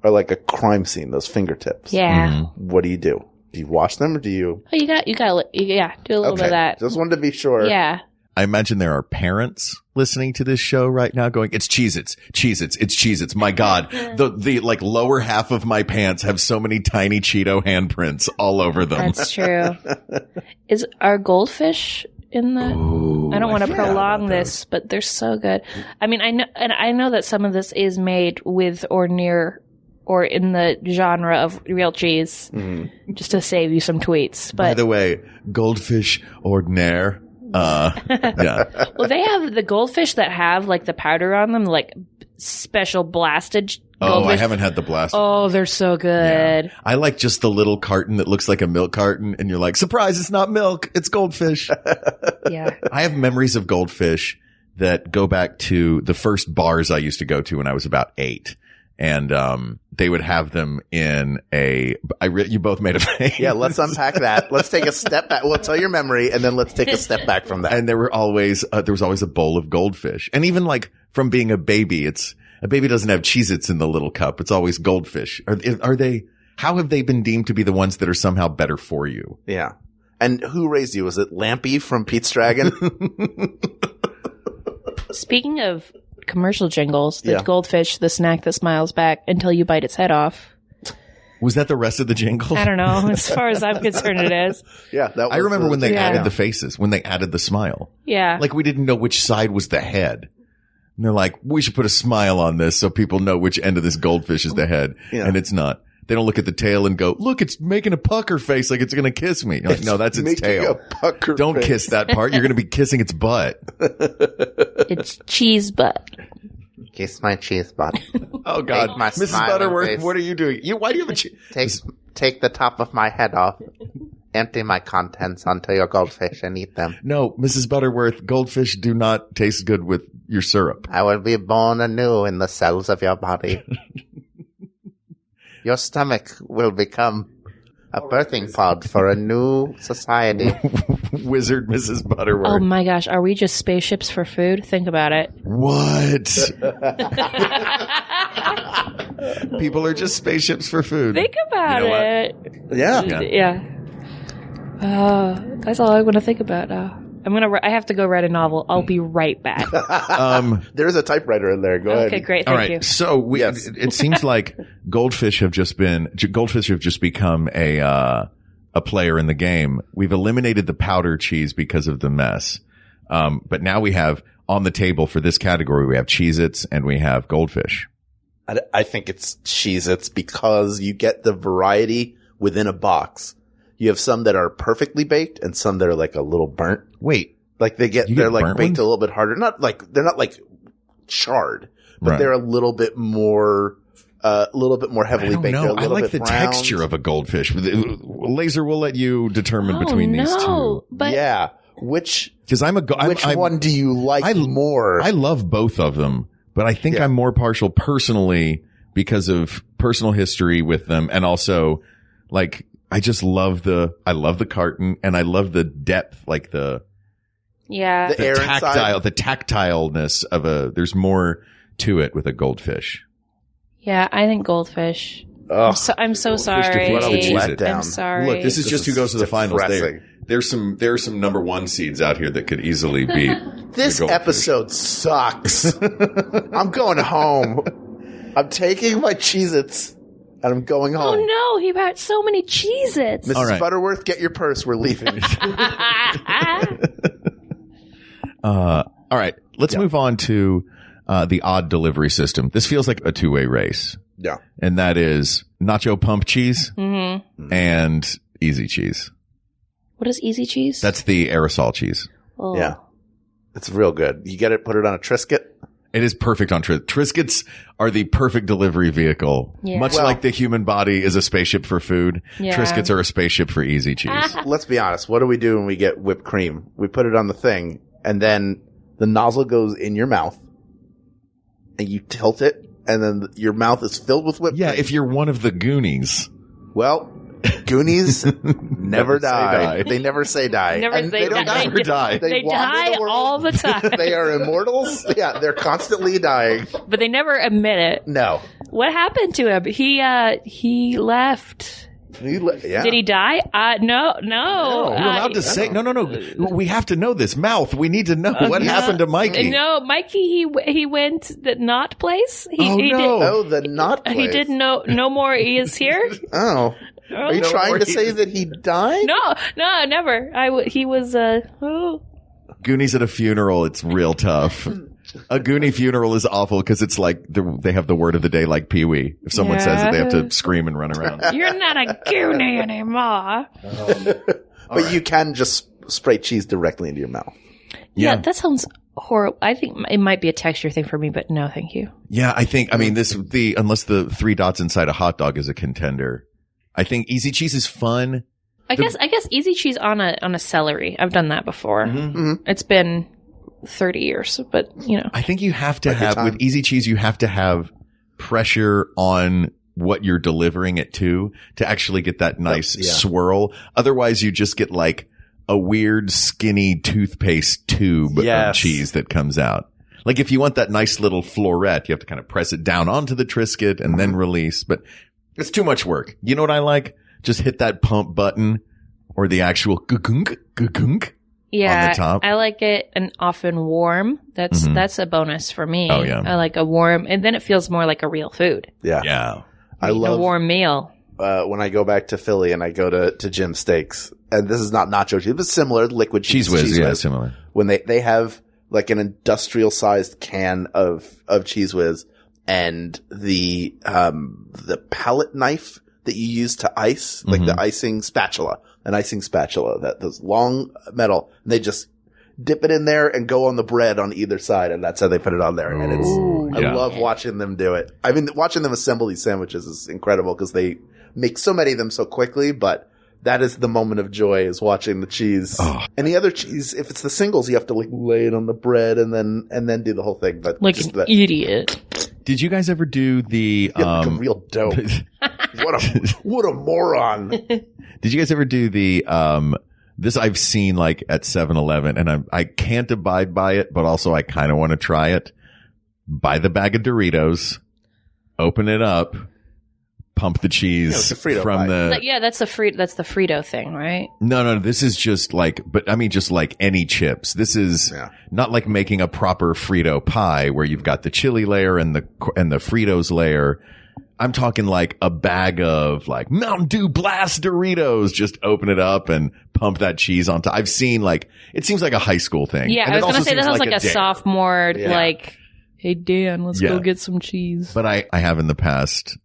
are like a crime scene, those fingertips. Yeah. What do? Do you wash them or do you? Oh, you got, do a little bit of that. Just wanted to be sure. Yeah. I imagine there are parents listening to this show right now going, it's Cheez-Its, Cheez-Its, it's Cheez-Its. My God, the like lower half of my pants have so many tiny Cheeto handprints all over them. That's true. Is our goldfish in the? Ooh, I don't want to forgot prolong about this, but they're so good. I mean, I know that some of this is made with or near or in the genre of real cheese, just to save you some tweets. But by the way, goldfish ordinaire. Yeah. Well, they have the goldfish that have like the powder on them, like special blasted goldfish. I haven't had the blast. Oh, they're so good. Yeah. I like just the little carton that looks like a milk carton, and you're like, surprise, it's not milk, it's goldfish. Yeah. I have memories of goldfish that go back to the first bars I used to go to when I was about 8. And they would have them in you both made a face. Yeah, let's unpack that. Let's take a step back. We'll tell your memory, and then let's take a step back from that. And there was always a bowl of goldfish. And even like from being a baby, a baby doesn't have Cheez-Its in the little cup. It's always goldfish. Are they, how have they been deemed to be the ones that are somehow better for you? Yeah. And who raised you? Was it Lampy from Pete's Dragon? Speaking of commercial jingles, the Yeah. goldfish, the snack that smiles back until you bite its head off. Was that the rest of the jingle? I don't know. As far as I'm concerned, it is. Yeah. That was I remember when they Yeah. added the faces, when they added the smile. Yeah. Like we didn't know which side was the head. And they're like, we should put a smile on this so people know which end of this goldfish is the head. Yeah. And it's not. They don't look at the tail and go, look, it's making a pucker face like it's going to kiss me. You're like, no, that's its making tail. a pucker Don't face. kiss that part. You're going to be kissing its butt. It's cheese butt. Kiss my cheese butt. Oh God. Take my Mrs. smiling Butterworth, face. what are you doing? Why do you have a Take the top of my head off. Empty my contents onto your goldfish and eat them. No, Mrs. Butterworth, goldfish do not taste good with your syrup. I will be born anew in the cells of your body. Your stomach will become a birthing pod for a new society. Wizard Mrs. Butterworth. Oh my gosh, are we just spaceships for food? Think about it. What? People are just spaceships for food. Think about You know what? it. Yeah. Yeah. That's all I want to think about now. I have to go write a novel. I'll be right back. There's a typewriter in there. Go ahead. Okay, great. All Thank right. you. So Yes. it seems like goldfish have just become a player in the game. We've eliminated the powder cheese because of the mess. But now we have on the table for this category, we have Cheez-Its and we have goldfish. I think it's Cheez-Its because you get the variety within a box. You have some that are perfectly baked and some that are like a little burnt. Wait, Like they're get like burnt baked ones? a little bit harder. They're not like charred, but Right. they're a little bit more I heavily don't baked. They're know. a I little like bit the browned. texture of a goldfish. Laser will let you determine between these two. But Yeah. Which Because which one do you like more? I love both of them, but I think Yeah. I'm more partial personally because of personal history with them, and also like I just love the carton, and I love the depth, like the yeah, The air inside. tactileness of there's more to it with a goldfish. yeah. I think goldfish. Ugh. I'm so sorry. What a letdown. I'm sorry. Look, this is This just who is goes to the finals. depressing. There's some number one seeds out here that could easily beat This the goldfish. episode sucks. I'm going home. I'm taking my Cheez-Its and I'm going Oh home. no, he bought so many Cheez-Its. Mrs. All right. Butterworth, get your purse. We're leaving. All right, let's move on to the odd delivery system. This feels like a two-way race, Yeah. and that is nacho pump cheese Mm-hmm. and easy cheese. What is easy cheese? That's the aerosol cheese. Oh. Yeah. It's real good. You get it, put it on a Triscuit. It is perfect on Triscuits are the perfect delivery vehicle. Yeah. Much Well- like the human body is a spaceship for food, Yeah. Triscuits are a spaceship for easy cheese. Let's be honest. What do we do when we get whipped cream? We put it on the thing and then the nozzle goes in your mouth and you tilt it and then your mouth is filled with whipped Yeah, cream. if you're one of the Goonies. Well, Goonies never die. die. They never say die. Never- And they don't die. Never die. They wander die the world. all the time. They are immortals. Yeah, they're constantly dying. But they never admit it. No. What happened to him? He left. Yeah. Did he die? No. You're allowed to say no. We have to know this. Mouth. We need to know what happened to Mikey. No, Mikey. He went the not place. He no. Oh, the not place. He didn't know. No more. He is here. Oh. Are you trying to say that he died? No, never. He was. Goonies at a funeral. It's real tough. A Goonie funeral is awful because it's like they have the word of the day like Pee-wee. If someone says it, they have to scream and run around. You're not a Goonie anymore. But you can just spray cheese directly into your mouth. Yeah, that sounds horrible. I think it might be a texture thing for me, but no, thank you. Yeah, I think. I mean, unless the 3 dots inside a hot dog is a contender, I think easy cheese is fun. I guess easy cheese on a celery. I've done that before. Mm-hmm. It's been 30 years, but I think you have to have with easy cheese. You have to have pressure on what you're delivering it to actually get that nice swirl. Otherwise, you just get like a weird skinny toothpaste tube of cheese that comes out. Like if you want that nice little floret, you have to kind of press it down onto the Triscuit and then release. But it's too much work. You know what I like? Just hit that pump button or the actual gugunk on the top. I like it and often warm. That's a bonus for me. Oh, yeah. I like a warm, and then it feels more like a real food. Yeah. Yeah. I love a warm meal. when I go back to Philly and I go to Jim Steaks, and this is not nacho cheese, but similar liquid cheese. Cheese Whiz, yeah, similar. When they have like an industrial sized can of Cheese Whiz and the palette knife that you use to ice, like the icing spatula, an icing spatula, those long metal, and they just dip it in there and go on the bread on either side, and that's how they put it on there. And I love watching them do it. I mean, watching them assemble these sandwiches is incredible because they make so many of them so quickly, but that is the moment of joy, is watching the cheese. Any other cheese, if it's the singles, you have to like lay it on the bread and then do the whole thing. But like just an idiot. Did you guys ever do the like a real dope? What a moron! Did you guys ever do the this I've seen like at 7-Eleven, and I can't abide by it, but also I kind of want to try it. Buy the bag of Doritos, open it up, pump the cheese Frito from pie. That's the Frito thing, right? No, this is just like, but I mean, just like any chips. This is not like making a proper Frito pie where you've got the chili layer and the Fritos layer. I'm talking like a bag of like Mountain Dew Blast Doritos. Just open it up and pump that cheese on top. I've seen like, it seems like a high school thing. Yeah, and I was going to say that sounds like a dare. sophomore, like, hey Dan, let's go get some cheese. But I have in the past,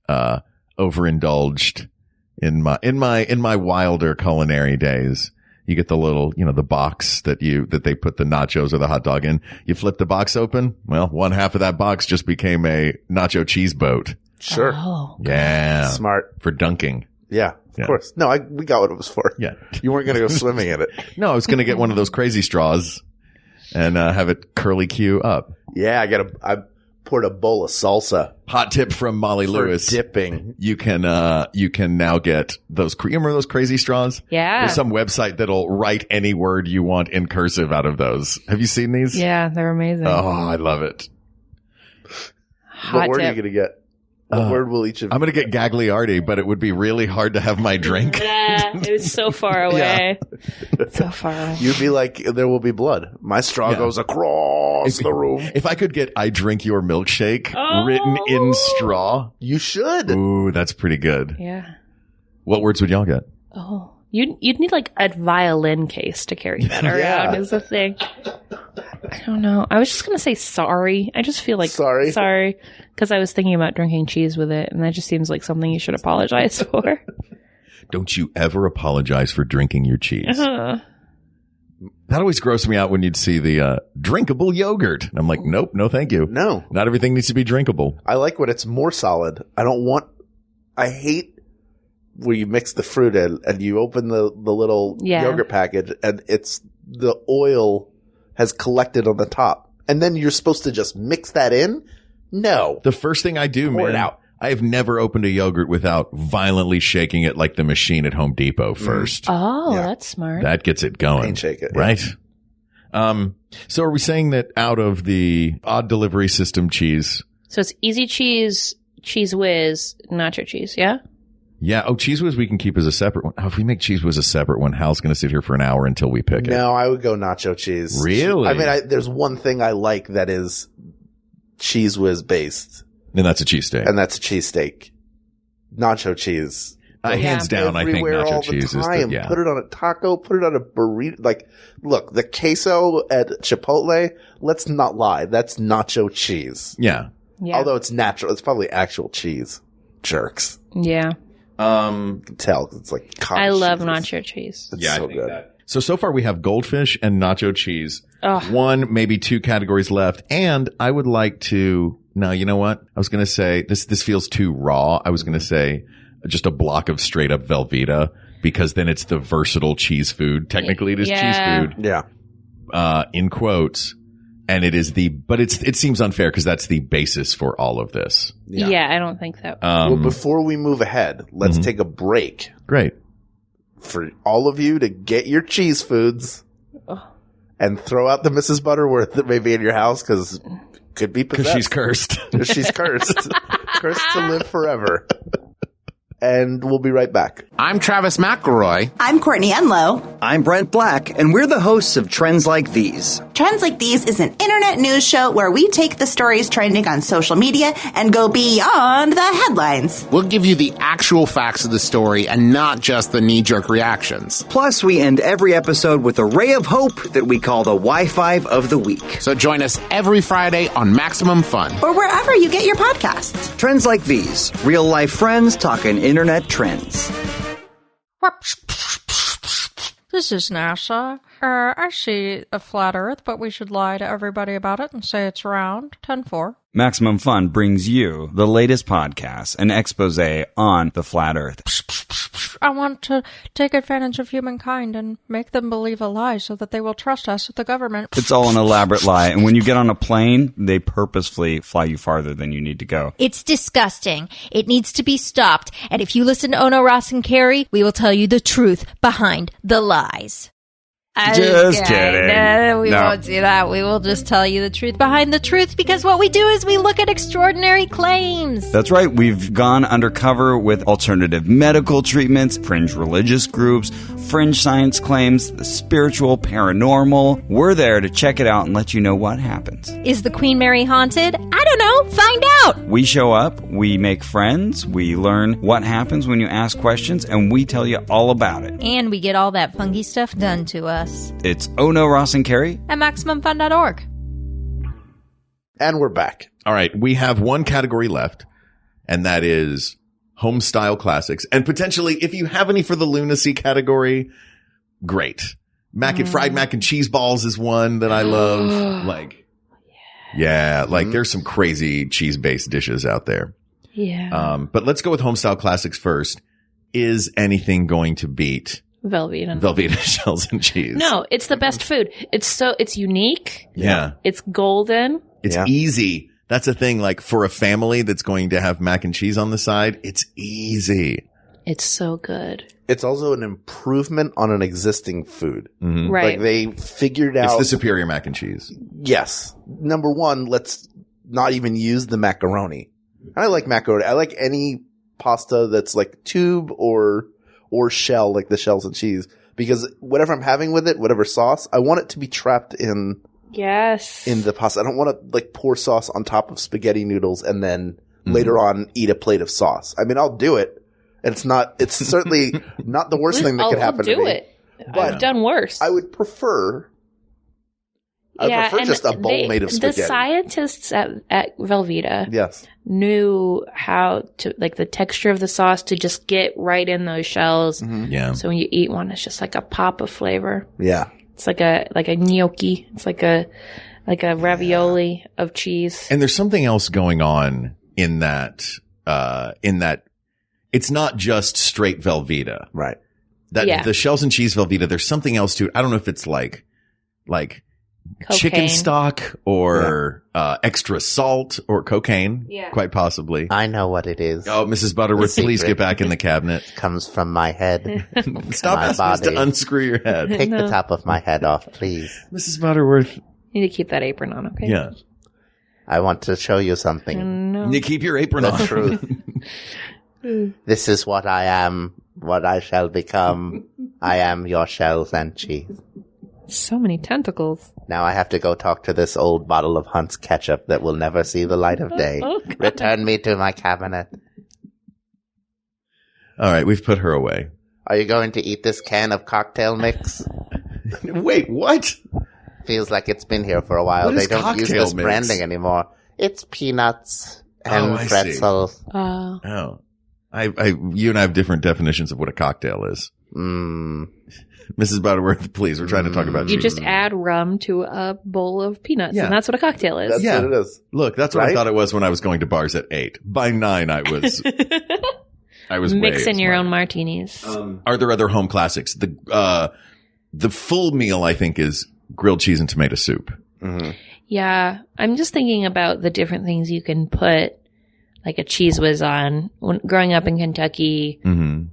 overindulged in my wilder culinary days. You get the little, the box that they put the nachos or the hot dog in. You flip the box open. Well, one half of that box just became a nacho cheese boat. Sure. Oh, Yeah. Smart. For dunking. Yeah, of course. No, we got what it was for. Yeah. You weren't going to go swimming in it. No, I was going to get one of those crazy straws and have it curly Q up. Yeah, I poured a bowl of salsa. Hot tip from Molly For Lewis. dipping. You can now get those, you remember those crazy straws? Yeah. There's some website that'll write any word you want in cursive out of those. Have you seen these? Yeah, they're amazing. Oh, I love it. What word are you tip. going to get? What word will each of you I'm going to get Gagliardi, but it would be really hard to have my drink. Yeah, it was so far away. So far away. You'd be like, there will be blood. My straw goes across the room. If I could get I drink your milkshake written in straw. You should. Ooh, that's pretty good. Yeah. What words would y'all get? Oh, you'd need like a violin case to carry that around is the thing. I don't know. I was just going to say sorry. I just feel like sorry. Because I was thinking about drinking cheese with it, and that just seems like something you should apologize for. Don't you ever apologize for drinking your cheese. That always grossed me out when you'd see the drinkable yogurt. And I'm like, nope, no thank you. No. Not everything needs to be drinkable. I like when it's more solid. I hate where you mix the fruit in and you open the little yogurt package and the oil has collected on the top. And then you're supposed to just mix that in? No. The first thing I do, Pour it man, out. I have never opened a yogurt without violently shaking it like the machine at Home Depot first. Oh, Yeah. that's smart. That gets it going. Paint shake it, yeah. Right? So are we saying that out of the odd delivery system cheese? So it's easy cheese, cheese whiz, nacho cheese, yeah? Yeah. Oh, Cheese Whiz we can keep as a separate one. Oh, if we make Cheese Whiz a separate one, Hal's going to sit here for an hour until we pick it. No, I would go nacho cheese. Really? I mean, there's one thing I like that is Cheese Whiz based, And that's a cheesesteak. and that's a cheesesteak. Nacho cheese. Hands down, I think Everywhere all nacho the cheese is time. the, yeah. Put it on a taco, put it on a burrito. Like, look, the queso at Chipotle, let's not lie. That's nacho cheese. Yeah. Yeah. Although it's natural. It's probably actual cheese. Jerks. Yeah. You can tell 'cause it's like cottage I love cheese. nacho cheese. It's Yeah, I so think good. that. So far we have goldfish and nacho cheese. Oh. One, maybe two categories left. And I would like to, no, you know what? I was going to say this feels too raw. I was going to say just a block of straight up Velveeta because then it's the versatile cheese food. Technically it is Yeah. cheese food, Yeah. in quotes. And it is but it seems unfair because that's the basis for all of this. Yeah, I don't think that. Well, before we move ahead, let's take a break Great. for all of you to get your cheese foods and throw out the Mrs. Butterworth that may be in your house because could be Because possessed. she's cursed. She's cursed. Cursed to live forever. And we'll be right back. I'm Travis McElroy. I'm Courtney Enlow. I'm Brent Black, and we're the hosts of Trends Like These. Trends Like These is an internet news show where we take the stories trending on social media and go beyond the headlines. We'll give you the actual facts of the story and not just the knee-jerk reactions. Plus, we end every episode with a ray of hope that we call the Wi-Fi of the Week. So join us every Friday on Maximum Fun. Or wherever you get your podcasts. Trends Like These. Real-life friends talking internet trends. This is NASA. I see a flat Earth, but we should lie to everybody about it and say it's round. 10-4. Maximum Fun brings you the latest podcasts, an expose on the flat Earth. I want to take advantage of humankind and make them believe a lie so that they will trust us with the government. It's all an elaborate lie, and when you get on a plane, they purposefully fly you farther than you need to go. It's disgusting. It needs to be stopped. And if you listen to Ono, Ross, and Carrie, we will tell you the truth behind the lies. Just kidding. No, we No. won't do that. We will just tell you the truth behind the truth because what we do is we look at extraordinary claims. That's right. We've gone undercover with alternative medical treatments, fringe religious groups, fringe science claims, the spiritual, paranormal. We're there to check it out and let you know what happens. Is the Queen Mary haunted? I don't know. Find out. We show up, we make friends, we learn what happens when you ask questions, and we tell you all about it. And we get all that funky stuff done to us. It's Ono, Ross, and Carrie. At MaximumFun.org. And we're back. All right. We have one category left, and that is home style classics. And potentially, if you have any for the lunacy category, great. Fried mac and cheese balls is one that I love. There's some crazy cheese based dishes out there. Yeah. But let's go with home style classics first. Is anything going to beat Velveeta shells and cheese? No, it's the best food. It's unique. Yeah. It's golden. It's easy. That's a thing. Like for a family that's going to have mac and cheese on the side, it's easy. It's so good. It's also an improvement on an existing food. Mm-hmm. Right. Like they figured out. It's the superior mac and cheese. Yes. Number one, let's not even use the macaroni. I like macaroni. I like any pasta that's like tube or shell, like the shells and cheese, because whatever I'm having with it, whatever sauce, I want it to be trapped in the pasta. I don't want to like pour sauce on top of spaghetti noodles and then later on eat a plate of sauce. I mean, I'll do it. And it's certainly not the worst thing that could happen to me. I'll do it. But I've done worse. I would prefer just a bowl made of spaghetti. The scientists at Velveeta knew how to, like, the texture of the sauce to just get right in those shells. Mm-hmm. Yeah. So when you eat one, it's just like a pop of flavor. Yeah. It's like a gnocchi. It's like a ravioli of cheese. And there's something else going on in that it's not just straight Velveeta. Right. The shells and cheese Velveeta, there's something else to it. I don't know if it's like chicken stock or extra salt or cocaine. Yeah. Quite possibly. I know what it is. Oh, Mrs. Butterworth, please get back in the cabinet. Comes from my head. Stop my asking us to body. unscrew your head. Take the top of my head off, please. Mrs. Butterworth. You need to keep that apron on, okay? Yeah. I want to show you something. No. You keep your apron The on. truth. This is what I am, what I shall become. I am your shells and cheese. So many tentacles. Now I have to go talk to this old bottle of Hunt's ketchup that will never see the light of day. Oh, God. Return me to my cabinet. All right, we've put her away. Are you going to eat this can of cocktail mix? Wait, what? Feels like it's been here for a while. What They is don't use cocktail this mix? branding anymore. It's peanuts and I see. pretzels. Oh. You and I have different definitions of what a cocktail is. Mrs. Butterworth, please, we're trying to talk about You cheese. just add rum to a bowl of peanuts, Yeah. and that's what a cocktail is. That's what it is. Look, that's what I Right? thought it was when I was going to bars at 8. By 9, I was way Mixing your smart. own martinis. Are there other home classics? The full meal, I think, is grilled cheese and tomato soup. Yeah, I'm just thinking about the different things you can put, like a cheese whiz on. When, growing up in Kentucky,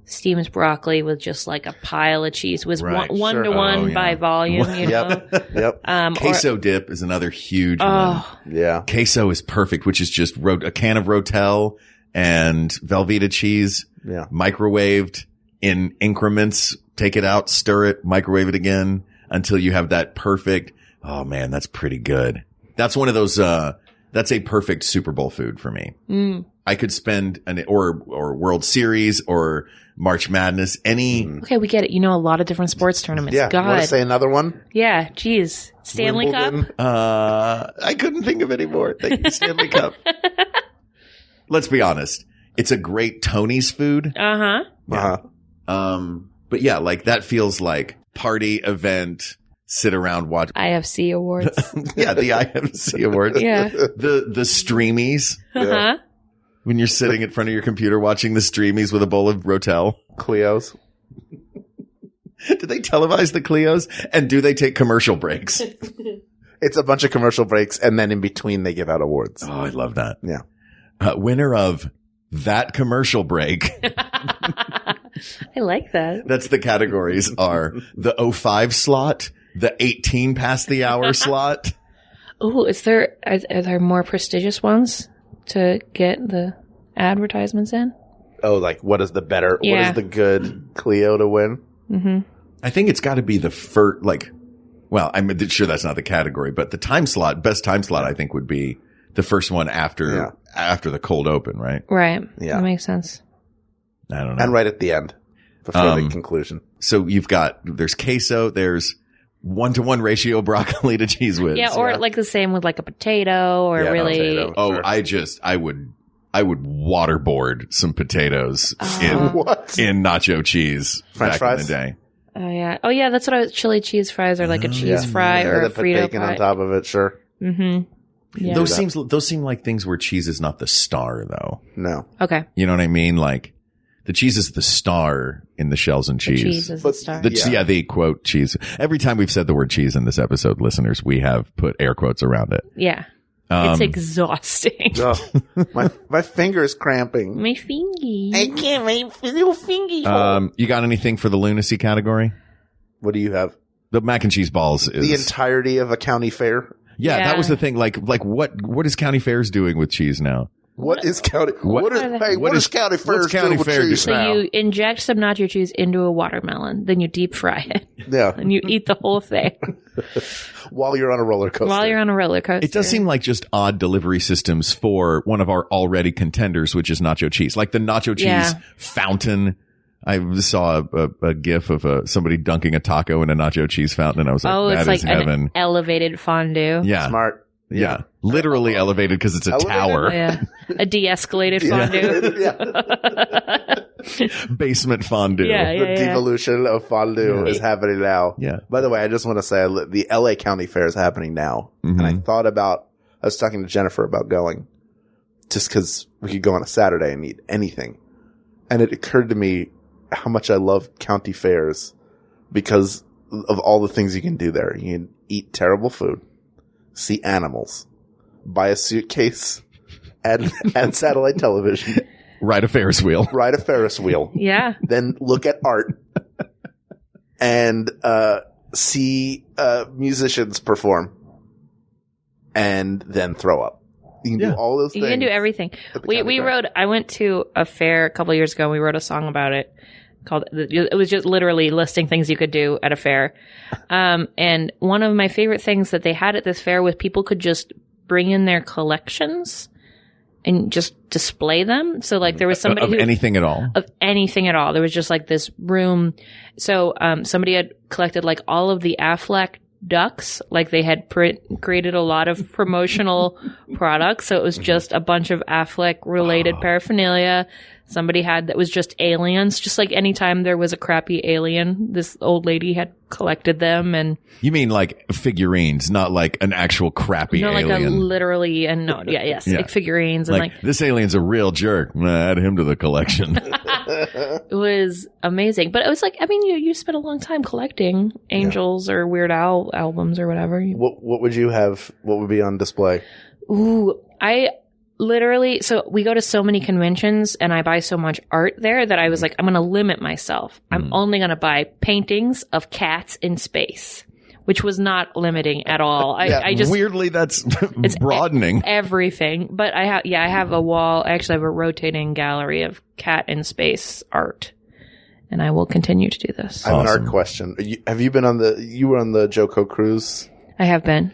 steams broccoli with just like a pile of cheese whiz, Right, one sure. to one Oh, yeah. by volume, you know? Yep. Queso dip is another huge one. Oh, Yeah. Queso is perfect, which is just a can of Rotel and Velveeta cheese, Yeah. microwaved in increments. Take it out, stir it, microwave it again until you have that perfect. Oh man, that's pretty good. That's one of those. That's a perfect Super Bowl food for me. I could spend or World Series or March Madness, any. okay, we get it. You know a lot of different sports tournaments. Yeah. God. Want to say another one? Yeah, geez. Stanley Wimbledon. Cup? I couldn't think of any more. Thank you, Stanley Cup. Let's be honest. It's a great Tony's food. Uh-huh. But yeah, like that feels like party event, sit around, watch. IFC awards. Yeah, the IMC awards. Yeah. The streamies. Uh-huh. When you're sitting in front of your computer watching the streamies with a bowl of Rotel. Cleo's. Do they televise the Cleos? And do they take commercial breaks? It's a bunch of commercial breaks, and then in between they give out awards. Oh, I love that. Yeah. Winner of that commercial break. I like that. That's the categories are the 05 slot, the 18 past the hour slot. Oh, are there more prestigious ones to get the advertisements in? Oh, like what is the better? What Yeah. is the good Cleo to win? Mm-hmm. I think it's got to be the first, I'm sure that's not the category, but the time slot, best time slot, I think would be the first one after the cold open, right? Right. Yeah. That makes sense. I don't know. And right at the end, before the conclusion. So there's queso, there's 1-to-1 ratio broccoli to cheese whiz. Yeah, or like the same with like a potato or really. Potato. Oh, Sure. I would waterboard some potatoes What? in nacho cheese French back fries? in the day. Oh yeah. Oh yeah, that's what I was. Chili cheese fries or like a cheese fry or And a then put Frito bacon fry. on top of it. Sure. Mm-hmm. Yeah. Those seem like things where cheese is not the star, though. No. Okay. You know what I mean? Like the cheese is the star in the shells and cheese. Cheese is the But star. The quote cheese. Every time we've said the word cheese in this episode, listeners, we have put air quotes around it. Yeah. It's exhausting. Oh, my finger's cramping. My fingy. I can't, my little fingy. You got anything for the lunacy category? What do you have? The mac and cheese balls is The entirety of a county fair? Yeah, Yeah. that was the thing. Like what is County Fairs doing with cheese now? What is county? What is county fairs what's county doing with fair cheese So now? you inject some nacho cheese into a watermelon, then you deep fry it, Yeah, and you eat the whole thing while you're on a roller coaster. while you're on a roller coaster. It does seem like just odd delivery systems for one of our already contenders, which is nacho cheese. Like the nacho cheese Yeah. fountain. I saw a gif of somebody dunking a taco in a nacho cheese fountain, and I was like, Oh, that it's is like heaven. an elevated fondue. Yeah. Smart. Yeah. Literally elevated because it's a Elevated? tower. Yeah. A de-escalated fondue. Yeah. Basement fondue. Yeah, The devolution of fondue is happening now. Yeah. By the way, I just want to say the LA County Fair is happening now. Mm-hmm. And I was talking to Jennifer about going just because we could go on a Saturday and eat anything. And it occurred to me how much I love county fairs because of all the things you can do there. You can eat terrible food. see animals, buy a suitcase, and satellite television, Ride a Ferris wheel. Yeah. Then look at art and see musicians perform, and then throw up. You can do all those things. You can do everything. I went to a fair a couple of years ago and we wrote a song about it it was just literally listing things you could do at a fair. And one of my favorite things that they had at this fair was people could just bring in their collections and just display them. So like there was somebody of anything at all. There was just like this room. So somebody had collected like all of the Affleck ducks, like they had created a lot of promotional products. So it was just a bunch of Affleck related paraphernalia. Somebody had that was just aliens, just like anytime there was a crappy alien, this old lady had collected them. And you mean like figurines, not like an actual crappy alien? Like like figurines and like this alien's a real jerk. I'm gonna add him to the collection. It was amazing, but it was like, I mean, you spent a long time collecting Angels or Weird Al albums or whatever. What would you have? What would be on display? Ooh, so we go to so many conventions and I buy so much art there that I was like, I'm going to limit myself. I'm only going to buy paintings of cats in space, which was not limiting at all. I just weirdly, that's broadening everything. But I have a wall. I actually have a rotating gallery of cat in space art, and I will continue to do this. I have an art question. Have you been you were on the Joko cruise? I have been.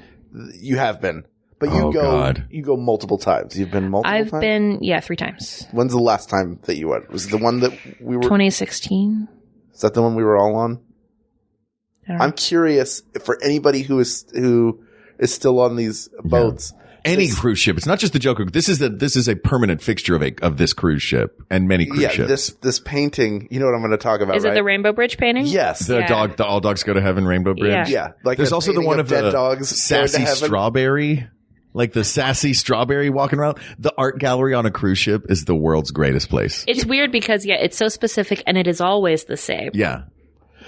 You have been. But you go multiple times. You've been multiple times? I've been, 3 times. When's the last time that you went? Was it the one that we were... 2016. Is that the one we were all on? I'm curious for anybody who is still on these boats. Any cruise ship. It's not just the Joko. This is a permanent fixture of this cruise ship and many cruise ships. This painting, you know what I'm going to talk about, Is it the Rainbow Bridge painting? Yes. The All Dogs Go to Heaven Rainbow Bridge. Yeah. Like there's also the one of the dogs sassy strawberry. Like the sassy strawberry walking around. The art gallery on a cruise ship is the world's greatest place. It's weird because, it's so specific and it is always the same. Yeah.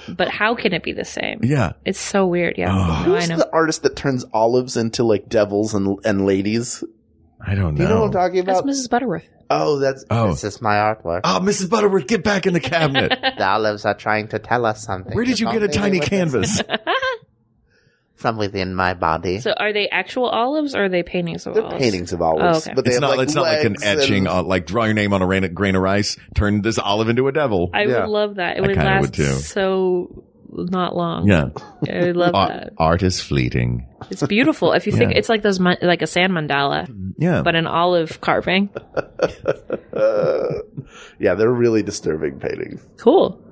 But how can it be the same? Yeah. It's so weird. Yeah. Who's the artist that turns olives into like devils and ladies? I don't know. Do you know what I'm talking about? That's Mrs. Butterworth. This is my artwork. Oh, Mrs. Butterworth, get back in the cabinet. The olives are trying to tell us something. Where did you get a tiny canvas? From within my body. So are they actual olives or are they paintings of olives? They're paintings of olives. Oh, okay. But It's not like an etching, like draw your name on a grain of rice, turn this olive into a devil. I would love that. It would last so not long. Yeah. I would love that. Art is fleeting. It's beautiful. If you think it's like those, like a sand mandala. Yeah. But an olive carving. They're really disturbing paintings. Cool.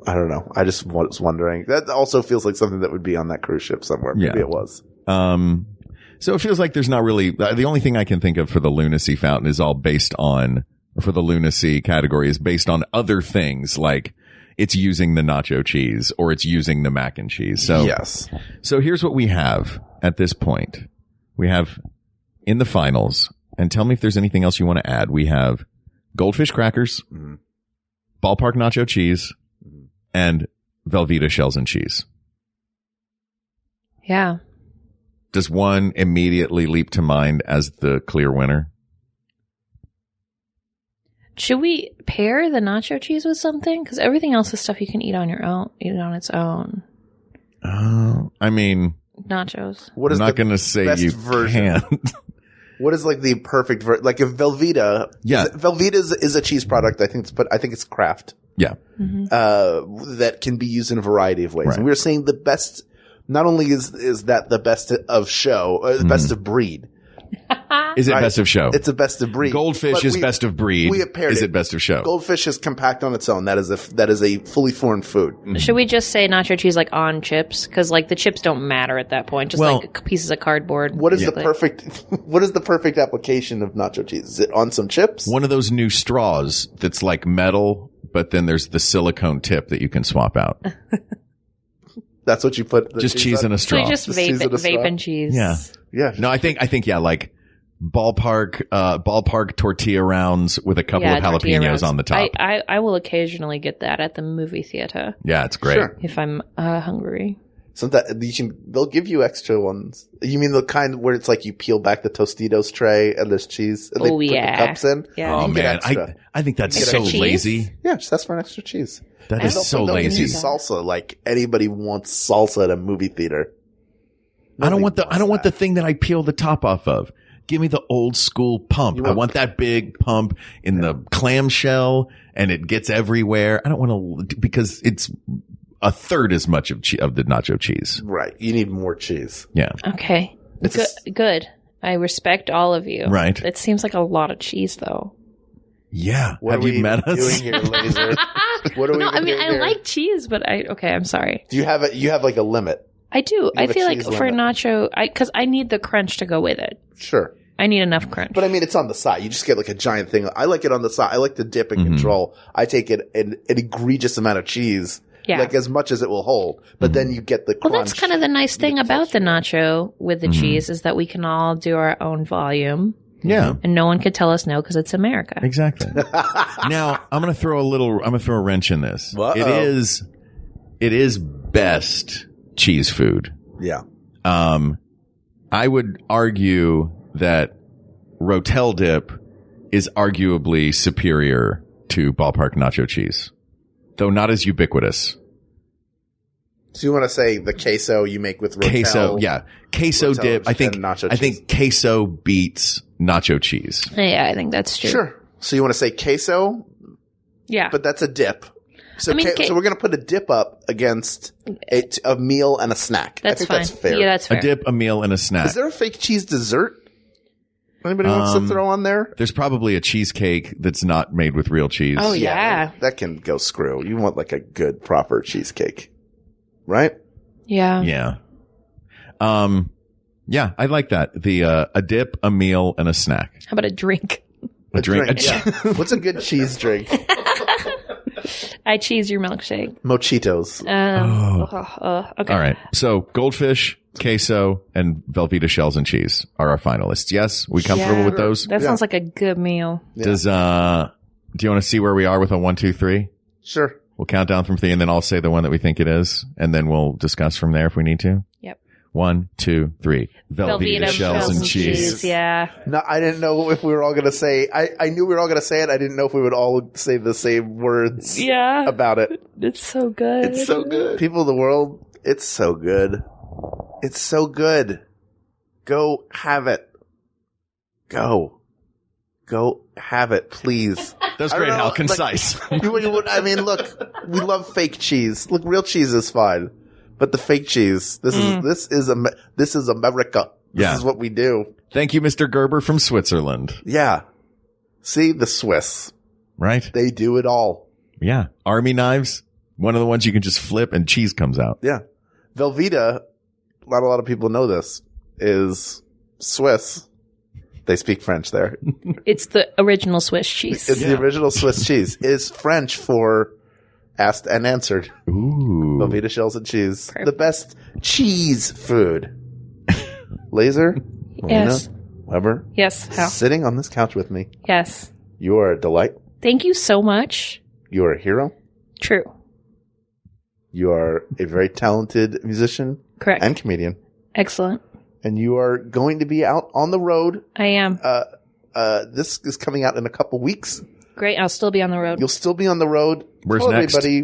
I don't know. I just was wondering. That also feels like something that would be on that cruise ship somewhere. Maybe it was. So it feels like there's not really, the only thing I can think of for the lunacy fountain is all based on, for the lunacy category is based on other things like it's using the nacho cheese or it's using the mac and cheese. So, yes. So here's what we have at this point. We have in the finals, and tell me if there's anything else you want to add. We have goldfish crackers, ballpark nacho cheese, and Velveeta shells and cheese. Yeah. Does one immediately leap to mind as the clear winner? Should we pair the nacho cheese with something? Because everything else is stuff you can eat on your own, eat it on its own. I mean, nachos. I'm not going to say you can't. What is like the perfect like if Velveeta? Yeah, Velveeta is a cheese product. I think it's Kraft. Yeah. That can be used in a variety of ways. Right. And we're saying the best, not only is that the best of show, best of breed. Is it best of show? It's a best of breed. Goldfish is best of breed. We have paired Is it best of show? Goldfish is compact on its own. That is a fully formed food. Should we just say nacho cheese like on chips? Because like the chips don't matter at that point. Just like pieces of cardboard. What is the perfect application of nacho cheese? Is it on some chips? One of those new straws that's like metal, but then there's the silicone tip that you can swap out. That's what you put. Just cheese in a straw. So you just vape and cheese. Yeah. Yeah. No, I think like ballpark tortilla rounds with a couple of jalapenos on the top. I will occasionally get that at the movie theater. Yeah, it's great. Sure. If I'm hungry. Sometimes they'll give you extra ones. You mean the kind where it's like you peel back the Tostitos tray and there's cheese and they put the cups in? Yeah. Oh You get man, extra. I think that's Extra so cheese? lazy. Yeah, just ask for an extra cheese. That And is so don't lazy. use salsa like anybody wants salsa at a movie theater. I don't want Nobody the thing that I peel the top off of. Give me the old school pump. I want that big pump in the clamshell and it gets everywhere. I don't want to, because it's a third as much of the nacho cheese. Right. You need more cheese. Yeah. Okay. Good. I respect all of you. Right. It seems like a lot of cheese, though. Yeah. What Have are you we met us? doing here, Laser? What are we No, I mean, doing I here? like cheese, but okay, I'm sorry. Do you have like a limit? I do. I have a feel like cheese for limit. nacho, because I need the crunch to go with it. Sure. I need enough crunch. But I mean, it's on the side. You just get like a giant thing. I like it on the side. I like to dip and control. I take it an egregious amount of cheese. Yeah. Like as much as it will hold. But then you get the crunch. Well, that's kind of the nice thing about the nacho with the cheese is that we can all do our own volume. Yeah. And no one could tell us no because it's America. Exactly. Now, I'm going to throw a wrench in this. Uh-oh. It is best cheese food. Yeah. I would argue that Rotel dip is arguably superior to ballpark nacho cheese, though not as ubiquitous. So you want to say the queso you make with Rotel? Queso, yeah. Queso Rotel dip. I and think nacho I think queso beats nacho cheese. Yeah, I think that's true. Sure. So you want to say queso, Yeah. but that's a dip. So, I mean, so we're going to put a dip up against a meal and a snack. That's I think fine. that's fair. Yeah, that's fair. A dip, a meal, and a snack. Is there a fake cheese dessert? Anybody wants to throw on there? There's probably a cheesecake that's not made with real cheese. Oh, yeah. That can go screw. You want like a good, proper cheesecake. Right? Yeah. Yeah. Yeah, I like that. A dip, a meal, and a snack. How about a drink? A drink. Yeah. What's a good cheese drink? I cheese your milkshake. Mochitos. Okay. All right. So goldfish, queso, and Velveeta shells and cheese are our finalists. Yes? We comfortable with those? That sounds like a good meal. Does, do you want to see where we are with a 1, 2, 3? Sure. We'll count down from 3 and then I'll say the one that we think it is. And then we'll discuss from there if we need to. Yep. 1, 2, 3. Velveeta shells and cheese. Yeah. No, I didn't know if we were all going to say, I knew we were all going to say it. I didn't know if we would all say the same words Yeah. about it. It's so good. It's so good. People of the world, it's so good. It's so good. Go have it. Go have it, please. That's I don't great, know, Hal. like, Concise. I mean, look, we love fake cheese. Look, real cheese is fine, but the fake cheese, this is America. This is what we do. Thank you, Mr. Gerber from Switzerland. Yeah. See, the Swiss, Right? they do it all. Yeah. Army knives. One of the ones you can just flip and cheese comes out. Yeah. Velveeta, not a lot of people know this, is Swiss. They speak French there. It's the original Swiss cheese. It's the original Swiss cheese. Is French for asked and answered. Ooh. Velveeta shells and cheese. Perfect. The best cheese food. Laser? Yes. Weber? Yes, Hal. Sitting on this couch with me. Yes. You are a delight. Thank you so much. You are a hero. True. You are a very talented musician. Correct. And comedian. Excellent. And you are going to be out on the road. I am. This is coming out in a couple weeks. Great. I'll still be on the road. You'll still be on the road. Where's Tell next? everybody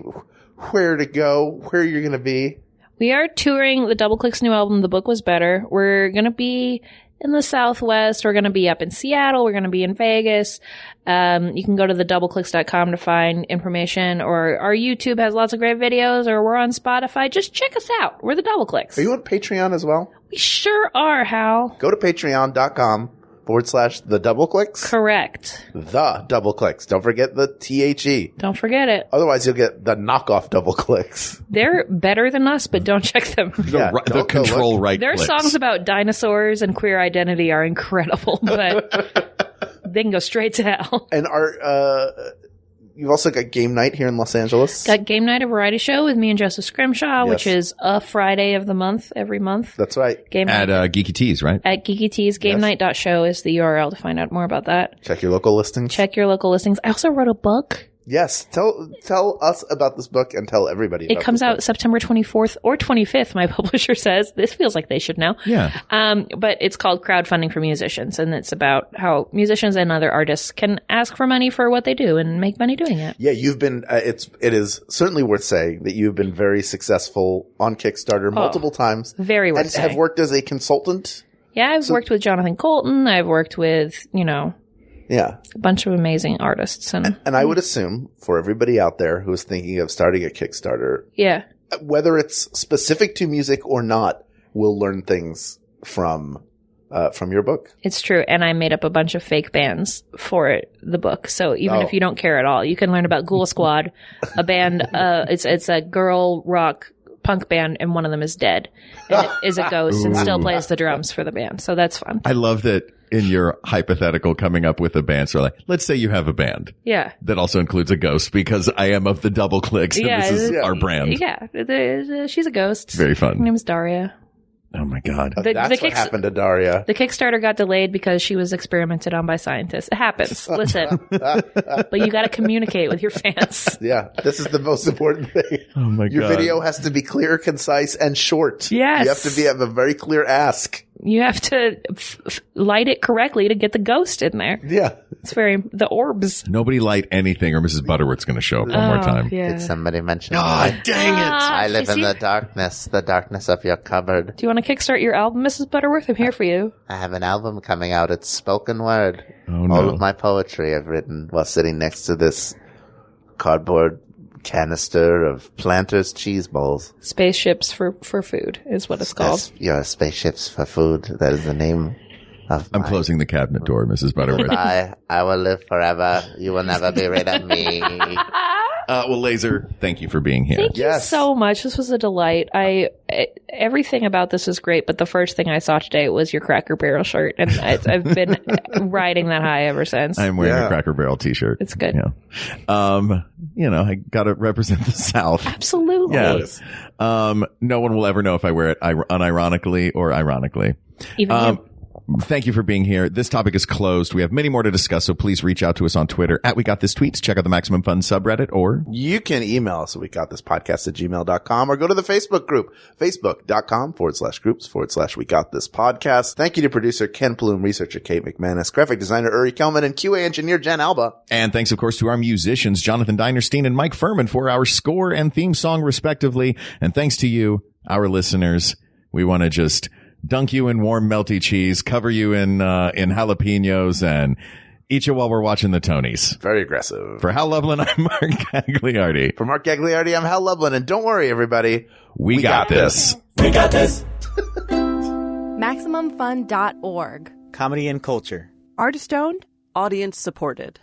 where to go, where you're going to be. We are touring the Double Click's new album, The Book Was Better. We're going to be in the Southwest. We're going to be up in Seattle. We're going to be in Vegas. You can go to thedoubleclicks.com to find information, or our YouTube has lots of great videos, or we're on Spotify. Just check us out. We're the Double Clicks. Are you on Patreon as well? We sure are, Hal. Go to patreon.com/the double clicks. Correct. The double clicks. Don't forget the THE. Don't forget it. Otherwise, you'll get the knockoff double clicks. They're better than us, but don't check them. Yeah, The don't go control look. right Their clicks. songs about dinosaurs and queer identity are incredible, but they can go straight to hell. And you've also got game night here in Los Angeles. Got Game Night, a variety show with me and Joseph Scrimshaw, which Yes. is a Friday of the month, every month. That's right. Game At Night Geeky Teas, right? at Geeky Teas. GameNight.show is the URL to find out more about that. Check your local listings. Check your local listings. I also wrote a book. Yes. Tell us about this book and tell everybody about It comes this out book. September 24th or 25th, my publisher says. This feels like they should know. Yeah. But it's called Crowdfunding for Musicians, and it's about how musicians and other artists can ask for money for what they do and make money doing it. Yeah, you've been, it is certainly worth saying that you've been very successful on Kickstarter multiple times. Very worth and saying. have worked as a consultant. Yeah, I've worked with Jonathan Colton. I've worked with, Yeah. a bunch of amazing artists. And I would assume for everybody out there who is thinking of starting a Kickstarter, yeah, whether it's specific to music or not, will learn things from your book. it's true. And I made up a bunch of fake bands for the book. So even if you don't care at all, you can learn about Ghoul Squad, a band, it's a girl rock punk band, and one of them is dead and is a ghost and still plays the drums for the band. So that's fun. I love that in your hypothetical coming up with a band. So like, let's say you have a band. Yeah. That also includes a ghost because I am of the double clicks and this is our brand. Yeah. She's a ghost. Very fun. Her name's Daria. Oh my God. That's what happened to Daria. The Kickstarter got delayed because she was experimented on by scientists. It happens. Listen. But you got to communicate with your fans. Yeah. This is the most important thing. Oh my God. Your video has to be clear, concise, and short. Yes. You have to have a very clear ask. You have to light it correctly to get the ghost in there. Yeah. It's the orbs. Nobody light anything or Mrs. Butterworth's going to show up one more time. Yeah. Did somebody mention God dang it. I live in the darkness of your cupboard. Do you want to kickstart your album, Mrs. Butterworth? I'm here for you. I have an album coming out. It's spoken word. Oh, no. All of my poetry I've written while sitting next to this cardboard canister of Planters cheese balls. Spaceships for food is what it's called. Your spaceships for food. That is the name of I'm closing the cabinet door, Mrs. Butterworth. I will live forever. You will never be rid of me. Well, Laser, thank you for being here. Thank you so much. This was a delight. Everything about this is great, but the first thing I saw today was your Cracker Barrel shirt, and I've been riding that high ever since. I'm wearing a Cracker Barrel t-shirt. It's good. Yeah. I got to represent the South. Absolutely. Yes. No one will ever know if I wear it unironically or ironically. Even you. Thank you for being here. This topic is closed. We have many more to discuss, so please reach out to us on Twitter at We Got This Tweets. Check out the Maximum Fun subreddit, or you can email us at wegotThisPodcast@gmail.com, or go to the Facebook group, facebook.com/groups/WeGotThisPodcast. Thank you to producer Ken Plume, researcher Kate McManus, graphic designer Uri Kelman, and QA engineer Jen Alba. And thanks, of course, to our musicians, Jonathan Dinerstein and Mike Furman, for our score and theme song, respectively. And thanks to you, our listeners. We want to just dunk you in warm melty cheese, cover you in jalapenos, and eat you while we're watching the Tonys. Very aggressive. For Hal Lublin, I'm Mark Gagliardi. For Mark Gagliardi, I'm Hal Lublin. And don't worry, everybody. We got this. We got this. MaximumFun.org. Comedy and culture. Artist owned. Audience supported.